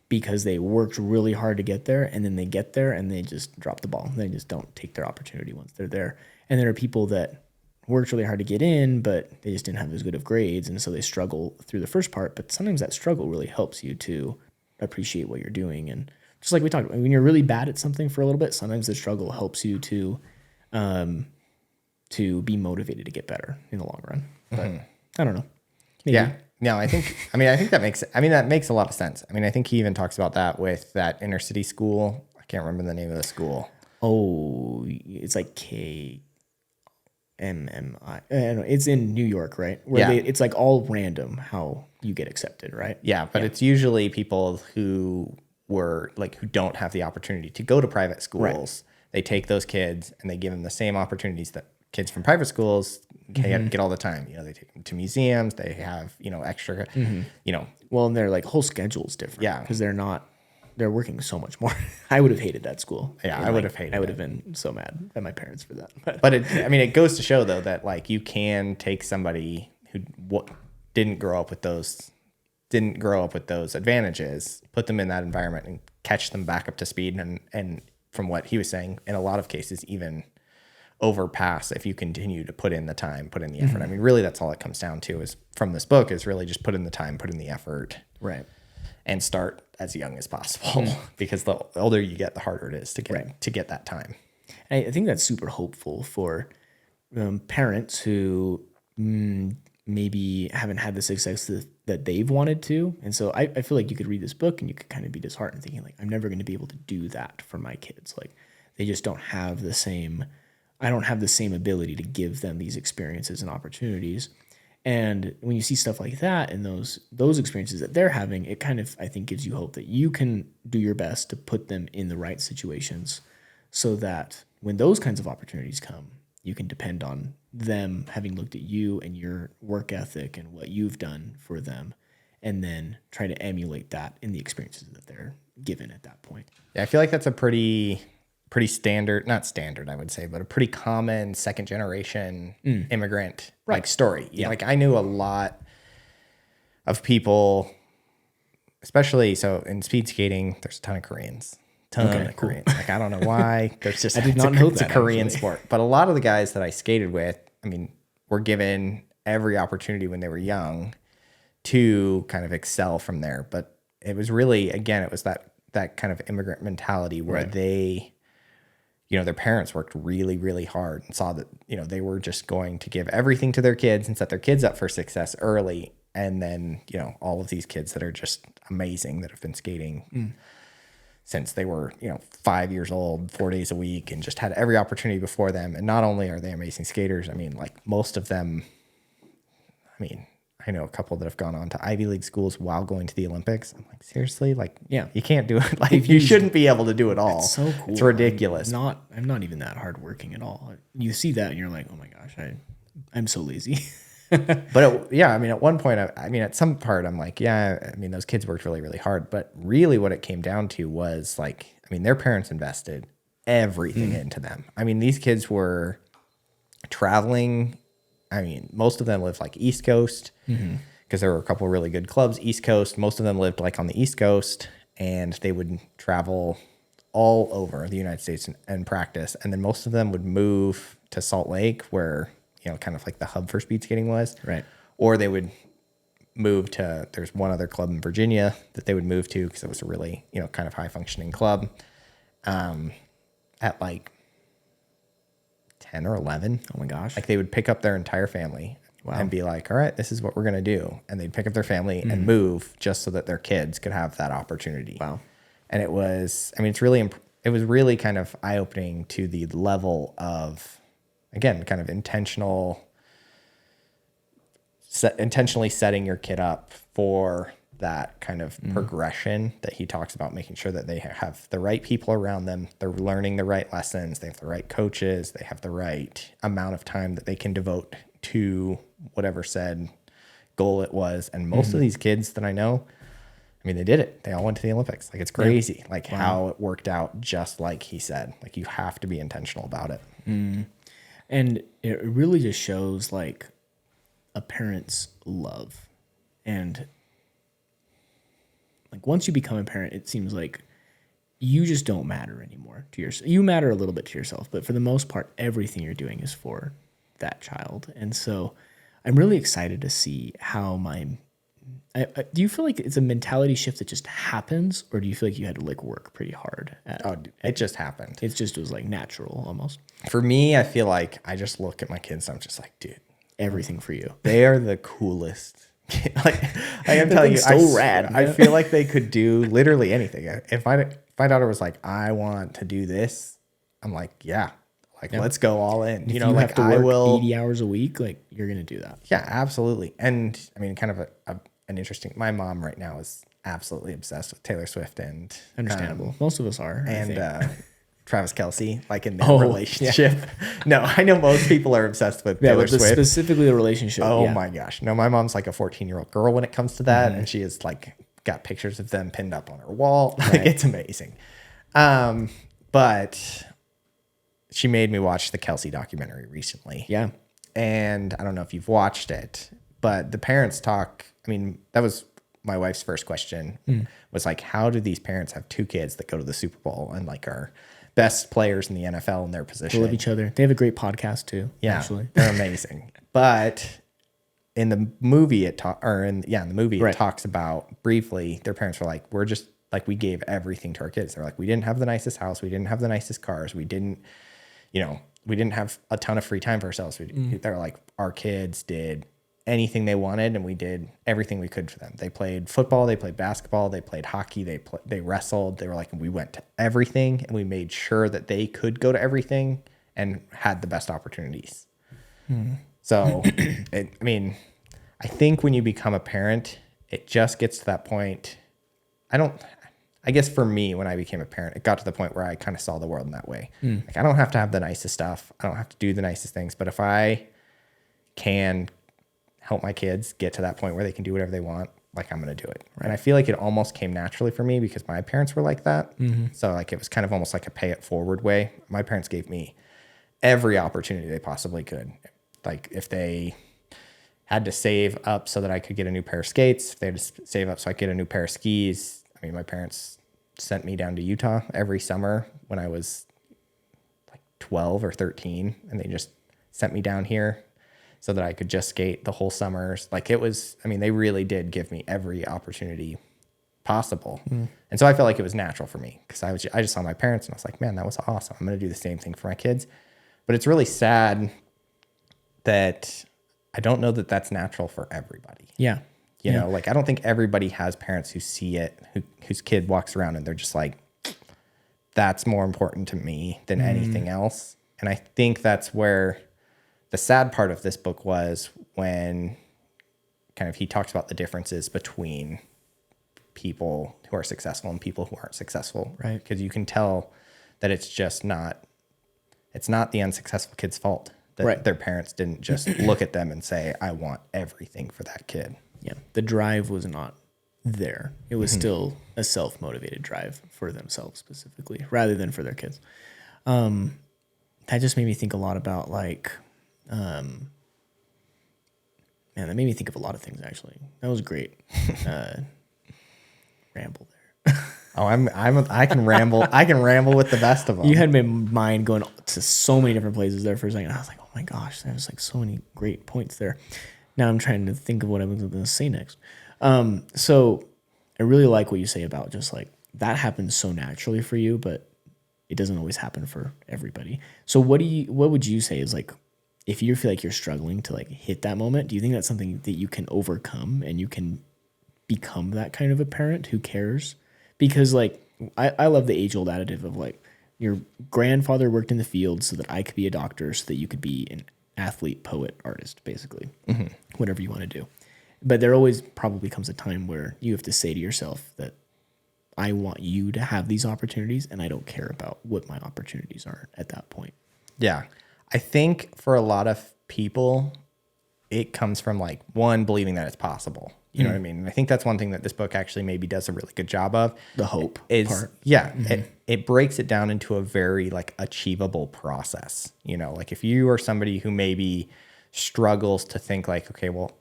because they worked really hard to get there, and then they get there and they just drop the ball. They just don't take their opportunity once they're there. And there are people that worked really hard to get in, but they just didn't have as good of grades, and so they struggle through the first part. But sometimes that struggle really helps you to appreciate what you're doing. And just like we talked about, when you're really bad at something for a little bit, sometimes the struggle helps you to be motivated to get better in the long run. But I don't know. Maybe. Yeah. No, I think that makes a lot of sense. I mean, I think he even talks about that with that inner city school. I can't remember the name of the school. Oh, it's like KMMI. It's in New York, right? Where it's like all random how you get accepted, right? Yeah, but it's usually people who don't have the opportunity to go to private schools. Right. They take those kids and they give them the same opportunities that kids from private schools get all the time. You know, they take them to museums. They have, extra, Well, and their like whole schedule's different. Yeah. Because they're working so much more. I would have hated that school. Yeah, I would have hated it. I would have been so mad at my parents for that. But it goes to show though that like you can take somebody who didn't grow up with those advantages, put them in that environment and catch them back up to speed. And from what he was saying, in a lot of cases, even overpass if you continue to put in the time, put in the effort. I mean, really that's all it comes down to is from this book is really just put in the time, put in the effort. Right. And start as young as possible because the older you get, the harder it is to get that time. I think that's super hopeful for parents who maybe haven't had the success that they've wanted to. And so I feel like you could read this book and you could kind of be disheartened thinking like, I'm never going to be able to do that for my kids. Like they just don't have I don't have the same ability to give them these experiences and opportunities. And when you see stuff like that and those experiences that they're having, it kind of, I think, gives you hope that you can do your best to put them in the right situations so that when those kinds of opportunities come, you can depend on them having looked at you and your work ethic and what you've done for them, and then try to emulate that in the experiences that they're given at that point. Yeah, I feel like that's a pretty standard, not standard, I would say, but a pretty common second generation immigrant like story. Yeah. Like I knew a lot of people, especially so in speed skating, there's a ton of Koreans. Koreans. Like I don't know why. There's just it's a Korean sport. But a lot of the guys that I skated with, I mean, were given every opportunity when they were young to kind of excel from there. But it was really, again, it was that kind of immigrant mentality where they, their parents worked really, really hard and saw that, they were just going to give everything to their kids and set their kids up for success early. And then, all of these kids that are just amazing that have been skating since they were, 5 years old, 4 days a week, and just had every opportunity before them. And not only are they amazing skaters, I mean, like most of them, I mean, I know a couple that have gone on to Ivy League schools while going to the Olympics. I'm like, seriously? Like, Yeah. you can't do it. Like, you shouldn't be able to do it all. It's so cool. It's ridiculous. I'm not even that hardworking at all. You see that and you're like, oh my gosh, I'm so lazy. But I mean, at one point, I mean, at some part, I'm like, yeah, I mean, those kids worked really, really hard. But really what it came down to was like, I mean, their parents invested everything into them. I mean, these kids were traveling. I mean, most of them lived like East Coast because there were a couple of really good clubs, East Coast. Most of them lived like on the East Coast, and they would travel all over the United States and practice. And then most of them would move to Salt Lake where, you know, kind of like the hub for speed skating was. Right. Or they would move to, there's one other club in Virginia that they would move to because it was a really, you know, kind of high functioning club at like 10 or 11. Oh my gosh. Like they would pick up their entire family and be like, all right, this is what we're going to do. And they'd pick up their family and move just so that their kids could have that opportunity. Wow. And it was, I mean, it was really kind of eye opening to the level of, again, kind of intentionally setting your kid up for that kind of progression that he talks about, making sure that they have the right people around them, they're learning the right lessons, they have the right coaches, they have the right amount of time that they can devote to whatever said goal it was. And most of these kids that I know, I mean, they did it. They all went to the Olympics. Like, it's crazy, like how it worked out, just like he said. Like, you have to be intentional about it. And it really just shows like a parent's love. And like once you become a parent, it seems like you just don't matter anymore to yourself. You matter a little bit to yourself, but for the most part, everything you're doing is for that child. And so I'm really excited to see how do you feel like it's a mentality shift that just happens, or do you feel like you had to like work pretty hard at It just happened. it was like natural almost? For me, I feel like I just look at my kids and I'm just like, dude, Everything for you. they are the coolest. Like, I am telling you, rad. I feel like they could do literally anything. If my daughter was like, I want to do this, I'm like, yeah, like let's go all in. You know, like have to I work will 80 hours a week, like you're gonna do that. Yeah, absolutely. And I mean, kind of an interesting. My mom right now is absolutely obsessed with Taylor Swift and Understandable. Most of us are. I think. Travis Kelce, like in their relationship. Yeah. No, I know most people are obsessed with Taylor Swift. Specifically the relationship. Oh my gosh. No, my mom's like a 14-year-old girl when it comes to that. And she is like got pictures of them pinned up on her wall. Like it's amazing. But she made me watch the Kelce documentary recently. Yeah. And I don't know if you've watched it, but the parents talk. I mean, that was my wife's first question was like, how do these parents have two kids that go to the Super Bowl and like are best players in the NFL in their position? They love each other. They have a great podcast too. Yeah, actually. They're amazing. But in the movie, it talks about briefly their parents were like, we're just like, we gave everything to our kids. They're like, we didn't have the nicest house. We didn't have the nicest cars. We didn't have a ton of free time for ourselves. They're like, our kids did anything they wanted, and we did everything we could for them. They played football, they played basketball, they played hockey, they wrestled. They were like, we went to everything, and we made sure that they could go to everything and had the best opportunities. So, I think when you become a parent, it just gets to that point. I guess for me, when I became a parent, it got to the point where I kind of saw the world in that way. Like, I don't have to have the nicest stuff. I don't have to do the nicest things, but if I can help my kids get to that point where they can do whatever they want, like, I'm going to do it. Right. And I feel like it almost came naturally for me because my parents were like that. So like, it was kind of almost like a pay it forward way. My parents gave me every opportunity they possibly could. Like, if they had to save up so that I could get a new pair of skates, if they had to save up so I could get a new pair of skis. I mean, my parents sent me down to Utah every summer when I was like 12 or 13, and they just sent me down here so that I could just skate the whole summers. Like, it was, I mean, they really did give me every opportunity possible. And so I felt like it was natural for me because I just saw my parents and I was like, man, that was awesome. I'm going to do the same thing for my kids. But it's really sad that I don't know that that's natural for everybody. Yeah. You know, like, I don't think everybody has parents who see it, whose kid walks around and they're just like, that's more important to me than anything else. And I think that's where the sad part of this book was when kind of, he talks about the differences between people who are successful and people who aren't successful. Right. Because you can tell that it's not the unsuccessful kid's fault that their parents didn't just look at them and say, I want everything for that kid. Yeah. The drive was not there. It was still a self-motivated drive for themselves specifically, rather than for their kids. That just made me think a lot about like, man, that made me think of a lot of things actually. That was great. Ramble there. Oh, I can ramble. I can ramble with the best of them. You had my mind going to so many different places there for a second. I was like, oh my gosh, there's like so many great points there. Now I'm trying to think of what I was going to say next. So I really like what you say about just like that happens so naturally for you, but it doesn't always happen for everybody. So what would you say is like, if you feel like you're struggling to like hit that moment, do you think that's something that you can overcome and you can become that kind of a parent who cares? Because like, I love the age old additive of like, your grandfather worked in the field so that I could be a doctor, so that you could be an athlete, poet, artist, basically, whatever you want to do. But there always probably comes a time where you have to say to yourself that I want you to have these opportunities and I don't care about what my opportunities are at that point. Yeah. I think for a lot of people, it comes from like one, believing that it's possible. You know what I mean? And I think that's one thing that this book actually maybe does a really good job of. The hope part. Yeah. It breaks it down into a very like achievable process. You know, like if you are somebody who maybe struggles to think like, okay, well,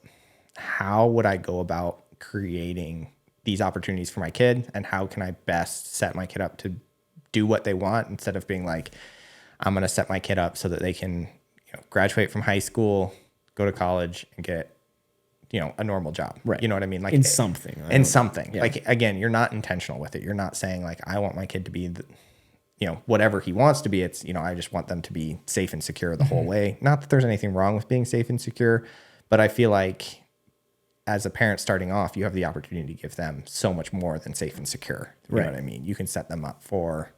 how would I go about creating these opportunities for my kid? And how can I best set my kid up to do what they want, instead of being like, I'm going to set my kid up so that they can, graduate from high school, go to college and get, a normal job. Right. You know what I mean? Like in something. Yeah. Like, again, you're not intentional with it. You're not saying like, I want my kid to be, whatever he wants to be. It's, I just want them to be safe and secure the whole way. Not that there's anything wrong with being safe and secure, but I feel like as a parent starting off, you have the opportunity to give them so much more than safe and secure. You know what I mean? You can set them up for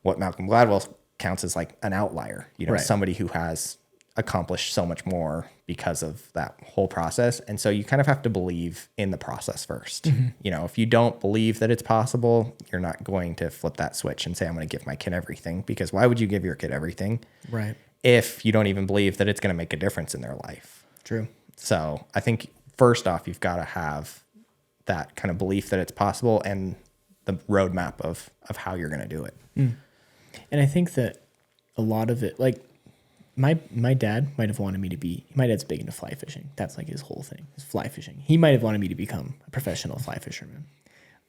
what Malcolm Gladwell counts as like an outlier, somebody who has accomplished so much more because of that whole process. And so you kind of have to believe in the process first. If you don't believe that it's possible, you're not going to flip that switch and say, I'm going to give my kid everything, because why would you give your kid everything? Right. If you don't even believe that it's going to make a difference in their life. True. So I think first off, you've got to have that kind of belief that it's possible and the roadmap of how you're going to do it. And I think that a lot of it, like my dad might have wanted me to be, my dad's big into fly fishing. That's like his whole thing, is fly fishing. He might have wanted me to become a professional fly fisherman,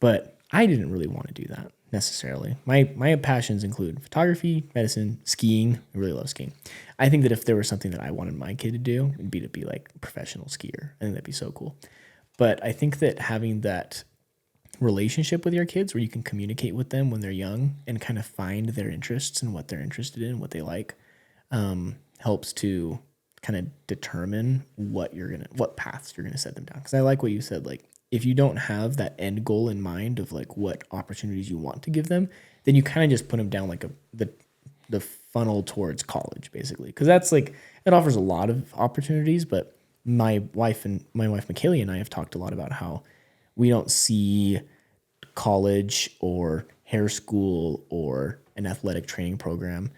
but I didn't really want to do that necessarily. My passions include photography, medicine, skiing. I really love skiing. I think that if there was something that I wanted my kid to do, it'd be to be like a professional skier. I think that'd be so cool. But I think that having that relationship with your kids where you can communicate with them when they're young and kind of find their interests and what they're interested in, what they like, helps to kind of determine what paths you're gonna set them down. Because I like what you said, like if you don't have that end goal in mind of like what opportunities you want to give them, then you kind of just put them down like the funnel towards college, basically. Because that's like, it offers a lot of opportunities, but my wife Michaela and I have talked a lot about how we don't see college or hair school or an athletic training program,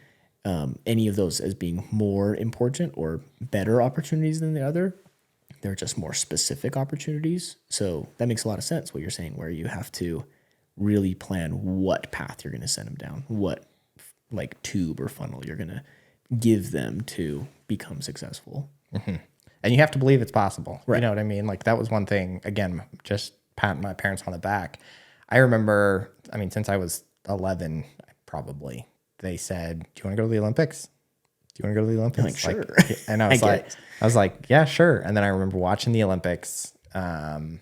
any of those as being more important or better opportunities than the other. They're just more specific opportunities. So that makes a lot of sense what you're saying, where you have to really plan what path you're going to send them down, what like tube or funnel you're going to give them to become successful. And you have to believe it's possible. Right. You know what I mean? Like that was one thing, again, just patting my parents on the back. I remember, since I was 11, probably, they said, do you want to go to the Olympics? Do you want to go to the Olympics? Like, sure. And I was like, yeah, sure. And then I remember watching the Olympics, and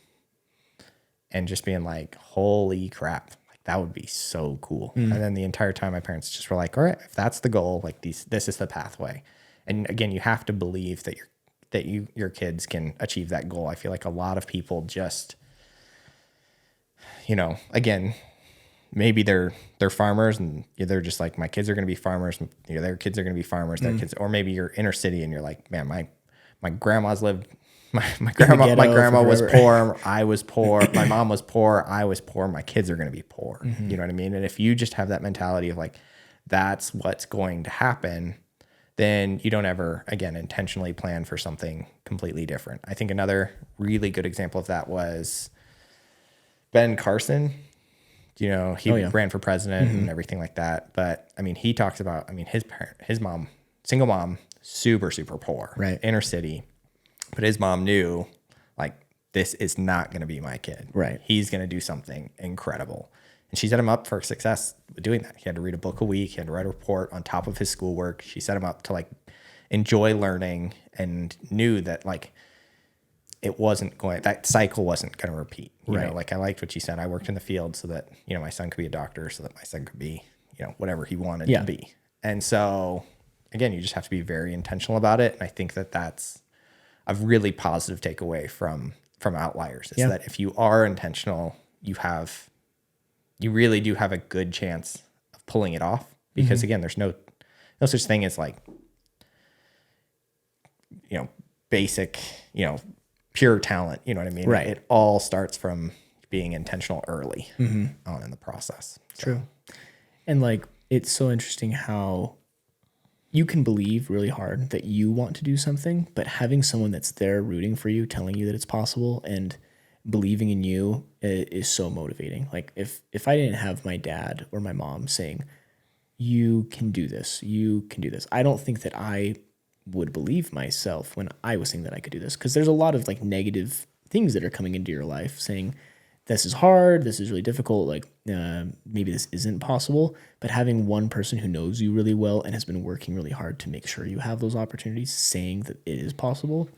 just being like, holy crap, like that would be so cool. And then the entire time my parents just were like, all right, if that's the goal, like this is the pathway. And again, you have to believe that your kids can achieve that goal. I feel like a lot of people just, again, maybe they're farmers and they're just like, my kids are going to be farmers. Their kids are going to be farmers. Their kids, or maybe you're inner city and you're like, man, my grandma's lived My grandma was forever. poor. I was poor. My mom was poor. I was poor. My kids are going to be poor. You know what I mean? And if you just have that mentality of like, that's what's going to happen, then you don't ever, again, intentionally plan for something completely different. I think another really good example of that was Ben Carson. You know, he ran for president and everything like that. But I mean, he talks about, I mean, his mom, single mom, super, super poor, Right. inner city. But his mom knew, like, this is not going to be my kid. Right. He's going to do something incredible. And she set him up for success with doing that. He had to read a book a week. He had to write a report on top of his schoolwork. She set him up to, like, enjoy learning and knew that, like, that cycle wasn't going to repeat. You know, like I liked what she said. I worked in the field so that, you know, my son could be a doctor, so that my son could be, you know, whatever he wanted to be. And so, again, you just have to be very intentional about it. And I think that that's a really positive takeaway from Outliers is that if you are intentional, you really do have a good chance of pulling it off, because again, there's no such thing as like, you know, basic, you know, pure talent. You know what I mean? Right. It all starts from being intentional early on in the process. So. True. And like, it's so interesting how you can believe really hard that you want to do something, but having someone that's there rooting for you, telling you that it's possible and believing in you is so motivating. Like if I didn't have my dad or my mom saying, you can do this, I don't think that I would believe myself when I was saying that I could do this. Because there's a lot of like negative things that are coming into your life saying, this is hard, this is really difficult, like maybe this isn't possible. But having one person who knows you really well and has been working really hard to make sure you have those opportunities, saying that it is possible,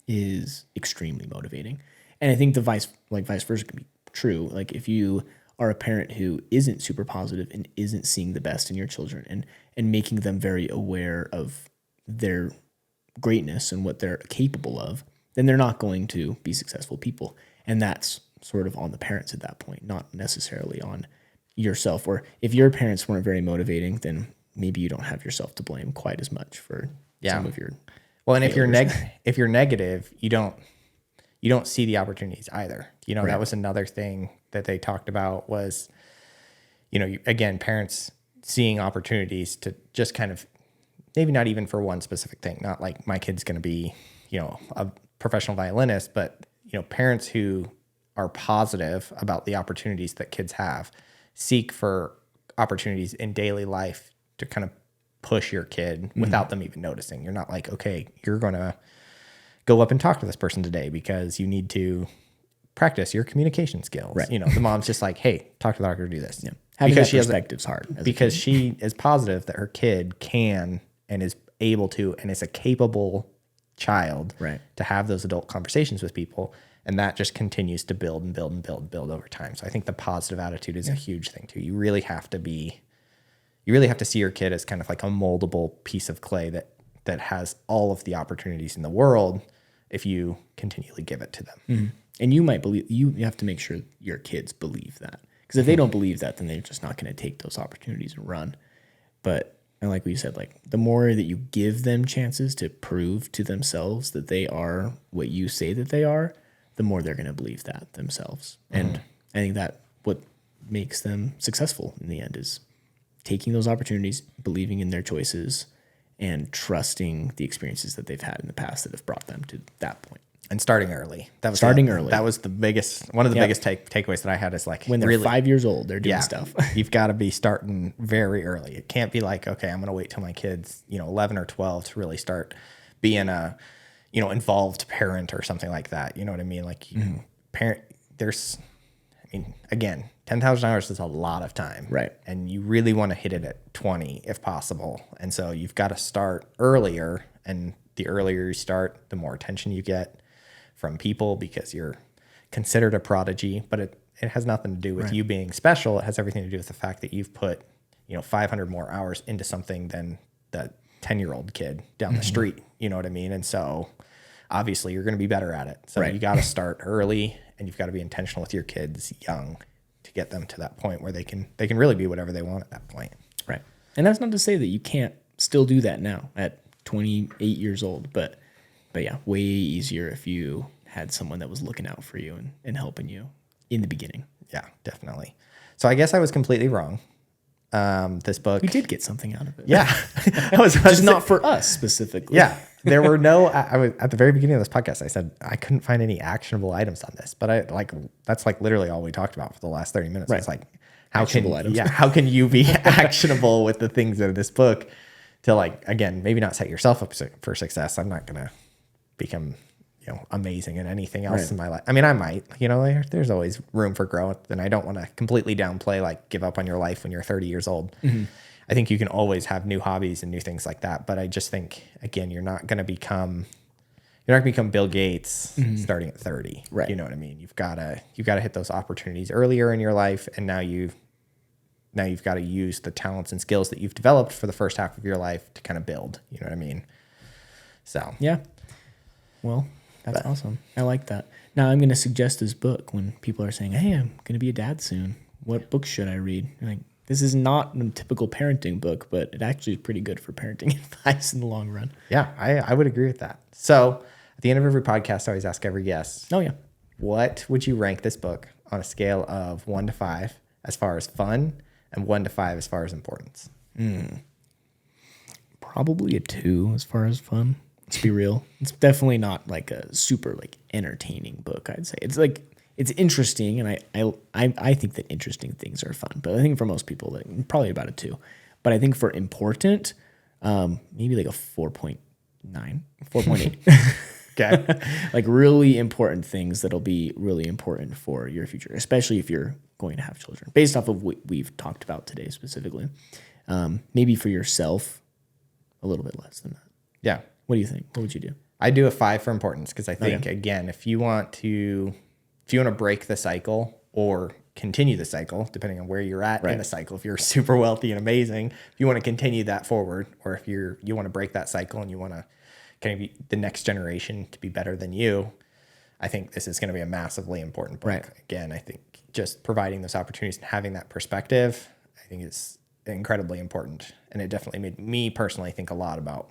is extremely motivating. And I think the vice versa can be true. Like if you are a parent who isn't super positive and isn't seeing the best in your children and making them very aware of their greatness and what they're capable of, then they're not going to be successful people. And that's sort of on the parents at that point, not necessarily on yourself. Or if your parents weren't very motivating, then maybe you don't have yourself to blame quite as much for some of your and failures. if you're negative, you don't see the opportunities either. You know, that was another thing that they talked about was, you know, again, parents seeing opportunities to just kind of, maybe not even for one specific thing, not like my kid's going to be, you know, a professional violinist, but, you know, parents who are positive about the opportunities that kids have, seek for opportunities in daily life to kind of push your kid without them even noticing. You're not like, okay, you're going to go up and talk to this person today because you need to practice your communication skills. Right. You know, the mom's just like, hey, talk to the doctor, do this. Yeah. Having that perspective's hard. Because she is positive that her kid can and is able to and is a capable child to have those adult conversations with people. And that just continues to build and build and build and build over time. So I think the positive attitude is a huge thing too. You really have to see your kid as kind of like a moldable piece of clay that has all of the opportunities in the world if you continually give it to them. Mm-hmm. And you have to make sure your kids believe that. Because if they don't believe that, then they're just not going to take those opportunities and run. But, and like we said, like the more that you give them chances to prove to themselves that they are what you say that they are, the more they're going to believe that themselves. And I think that what makes them successful in the end is taking those opportunities, believing in their choices, and trusting the experiences that they've had in the past that have brought them to that point. And starting early. That was the biggest, one of the biggest takeaways that I had is like, when they're 5 years old, they're doing stuff. You've got to be starting very early. It can't be like, okay, I'm going to wait till my kid's, 11 or 12 to really start being a, involved parent or something like that. You know what I mean? Like again, 10,000 hours is a lot of time. Right. And you really want to hit it at 20 if possible. And so you've got to start earlier, and the earlier you start, the more attention you get from people because you're considered a prodigy, but it has nothing to do with you being special. It has everything to do with the fact that you've put, 500 more hours into something than the 10-year-old kid down the street. You know what I mean? And so obviously you're going to be better at it. So you got to start early, and you've got to be intentional with your kids young to get them to that point where they can really be whatever they want at that point. Right. And that's not to say that you can't still do that now at 28 years old, but But yeah, way easier if you had someone that was looking out for you and helping you in the beginning. Yeah, definitely. So I guess I was completely wrong. This book. We did get something out of it. Yeah. I was Just not for us specifically. Yeah. There were no, I was at the very beginning of this podcast, I said, I couldn't find any actionable items on this, but that's like literally all we talked about for the last 30 minutes. Right. It's like, how can you be actionable with the things in this book to like, again, maybe not set yourself up for success. I'm not going to become, amazing at anything else in my life. I mean, I might, there's always room for growth, and I don't want to completely downplay, like give up on your life when you're 30 years old. Mm-hmm. I think you can always have new hobbies and new things like that. But I just think, again, you're not going to become Bill Gates starting at 30. Right. You know what I mean? You've got to hit those opportunities earlier in your life. And now you've got to use the talents and skills that you've developed for the first half of your life to kind of build, you know what I mean? So, yeah. Well, that's awesome. I like that. Now I'm going to suggest this book when people are saying, hey, I'm going to be a dad soon. What book should I read? Like, this is not a typical parenting book, but it actually is pretty good for parenting advice in the long run. Yeah, I would agree with that. So at the end of every podcast, I always ask every guest, oh yeah, what would you rank this book on a scale of 1 to 5 as far as fun and 1 to 5 as far as importance? Probably a 2 as far as fun. Let's be real. It's definitely not like a super like entertaining book, I'd say. It's like, it's interesting, and I think that interesting things are fun. But I think for most people, probably about a 2. But I think for important, maybe like a 4.9, 4.8. Okay. Like really important things that'll be really important for your future, especially if you're going to have children, based off of what we've talked about today specifically. Maybe for yourself, a little bit less than that. Yeah. What do you think? What would you do? I do a 5 for importance because I think, again, if you want to break the cycle or continue the cycle, depending on where you're at in the cycle, if you're super wealthy and amazing, if you want to continue that forward, or if you want to break that cycle and you want to kind of be the next generation to be better than you, I think this is going to be a massively important book. Right. Again, I think just providing those opportunities and having that perspective, I think is incredibly important. And it definitely made me personally think a lot about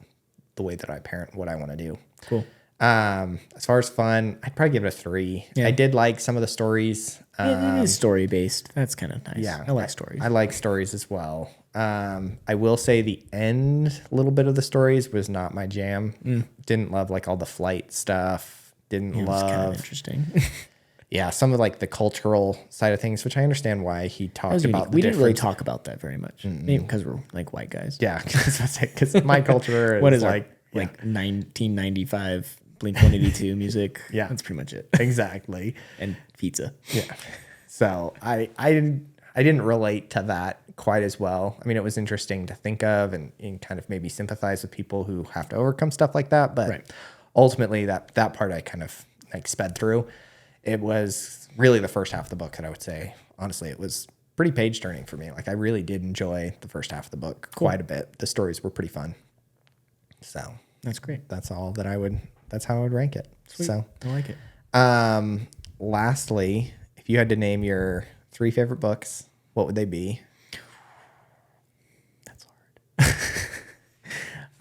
the way that I parent, what I want to do. Cool. As far as fun, I'd probably give it a 3. Yeah. I did like some of the stories. It is story based. That's kind of nice. Yeah. I like stories. I like stories as well. I will say the end little bit of the stories was not my jam. Didn't love like all the flight stuff. Didn't love. It was kind of interesting. Yeah, some of like the cultural side of things, which I understand why he talked about. We didn't really talk about that very much, maybe because we're like white guys. Yeah, because my culture what is like 1995 Blink-182 music. Yeah, that's pretty much it. Exactly, and pizza. Yeah, so I didn't relate to that quite as well. I mean, it was interesting to think of and kind of maybe sympathize with people who have to overcome stuff like that, but ultimately that part I kind of like sped through. It was really the first half of the book that I would say, honestly, it was pretty page turning for me. Like I really did enjoy the first half of the book quite a bit. The stories were pretty fun. So that's great. That's how I would rank it. Sweet. So I like it. Lastly, if you had to name your 3 favorite books, what would they be? That's hard.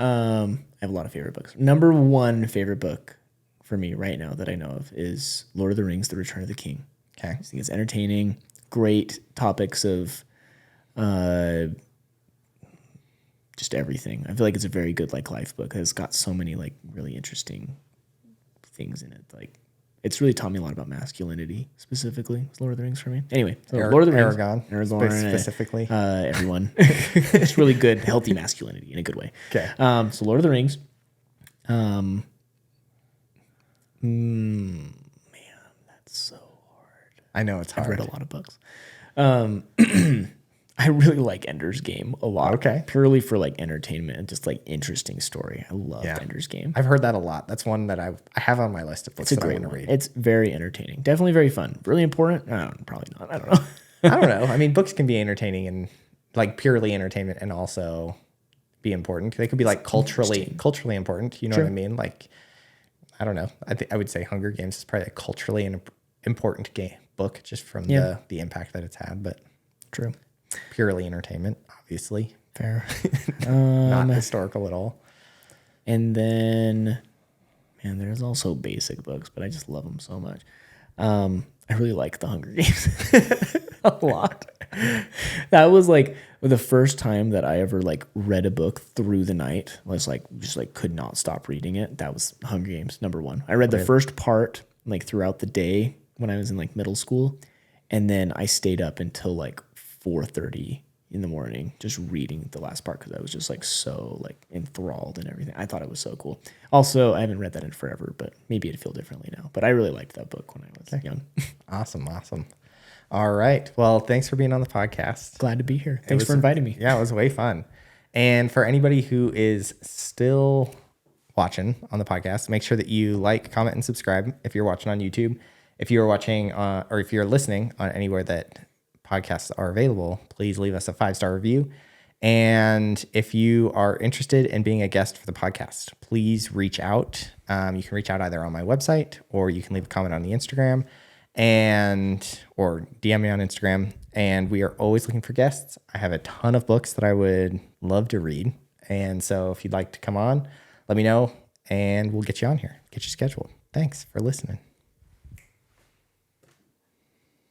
I have a lot of favorite books. Number 1 favorite book for me right now that I know of is Lord of the Rings, The Return of the King. Okay. I think it's entertaining, great topics of just everything. I feel like it's a very good like life book. It's got so many like really interesting things in it. Like it's really taught me a lot about masculinity specifically. It's Lord of the Rings for me. Anyway, so Lord of the Rings, Aragorn specifically. Everyone. It's really good, healthy masculinity in a good way. Okay. So Lord of the Rings. Man, that's so hard. I know it's hard. I've read a lot of books. I really like Ender's Game a lot. Okay. Purely for like entertainment and just like interesting story. I love Ender's Game. I've heard that a lot. That's one that I have on my list of books that I want to read. It's very entertaining. Definitely very fun. Really important? Probably not. I don't know. I don't know. I mean, books can be entertaining and like purely entertainment and also be important. They could be like culturally important. You know what I mean? Like, I don't know. I would say Hunger Games is probably a culturally important book just from the impact that it's had. But true. Purely entertainment, obviously. Fair. Not historical at all. And then, And there's also basic books, but I just love them so much. I really like The Hunger Games a lot. That was like the first time that I ever like read a book through the night. Was like just like could not stop reading it. That was Hunger Games #1. I read the first part like throughout the day when I was in like middle school, and then I stayed up until like 4:30 in the morning just reading the last part because I was just like so like enthralled and everything. I thought it was so cool. Also, I haven't read that in forever, but maybe it'd feel differently now. But I really liked that book when I was young. Awesome. All right. Well, thanks for being on the podcast. Glad to be here. Thanks for inviting me. Yeah, it was way fun. And for anybody who is still watching on the podcast, make sure that you like, comment, and subscribe if you're watching on YouTube. If you're watching or if you're listening on anywhere that podcasts are available, please leave us a 5-star review. And if you are interested in being a guest for the podcast, please reach out. You can reach out either on my website or you can leave a comment on the Instagram or DM me on Instagram. And we are always looking for guests. I have a ton of books that I would love to read. And so if you'd like to come on, let me know and we'll get you on here, get you scheduled. Thanks for listening.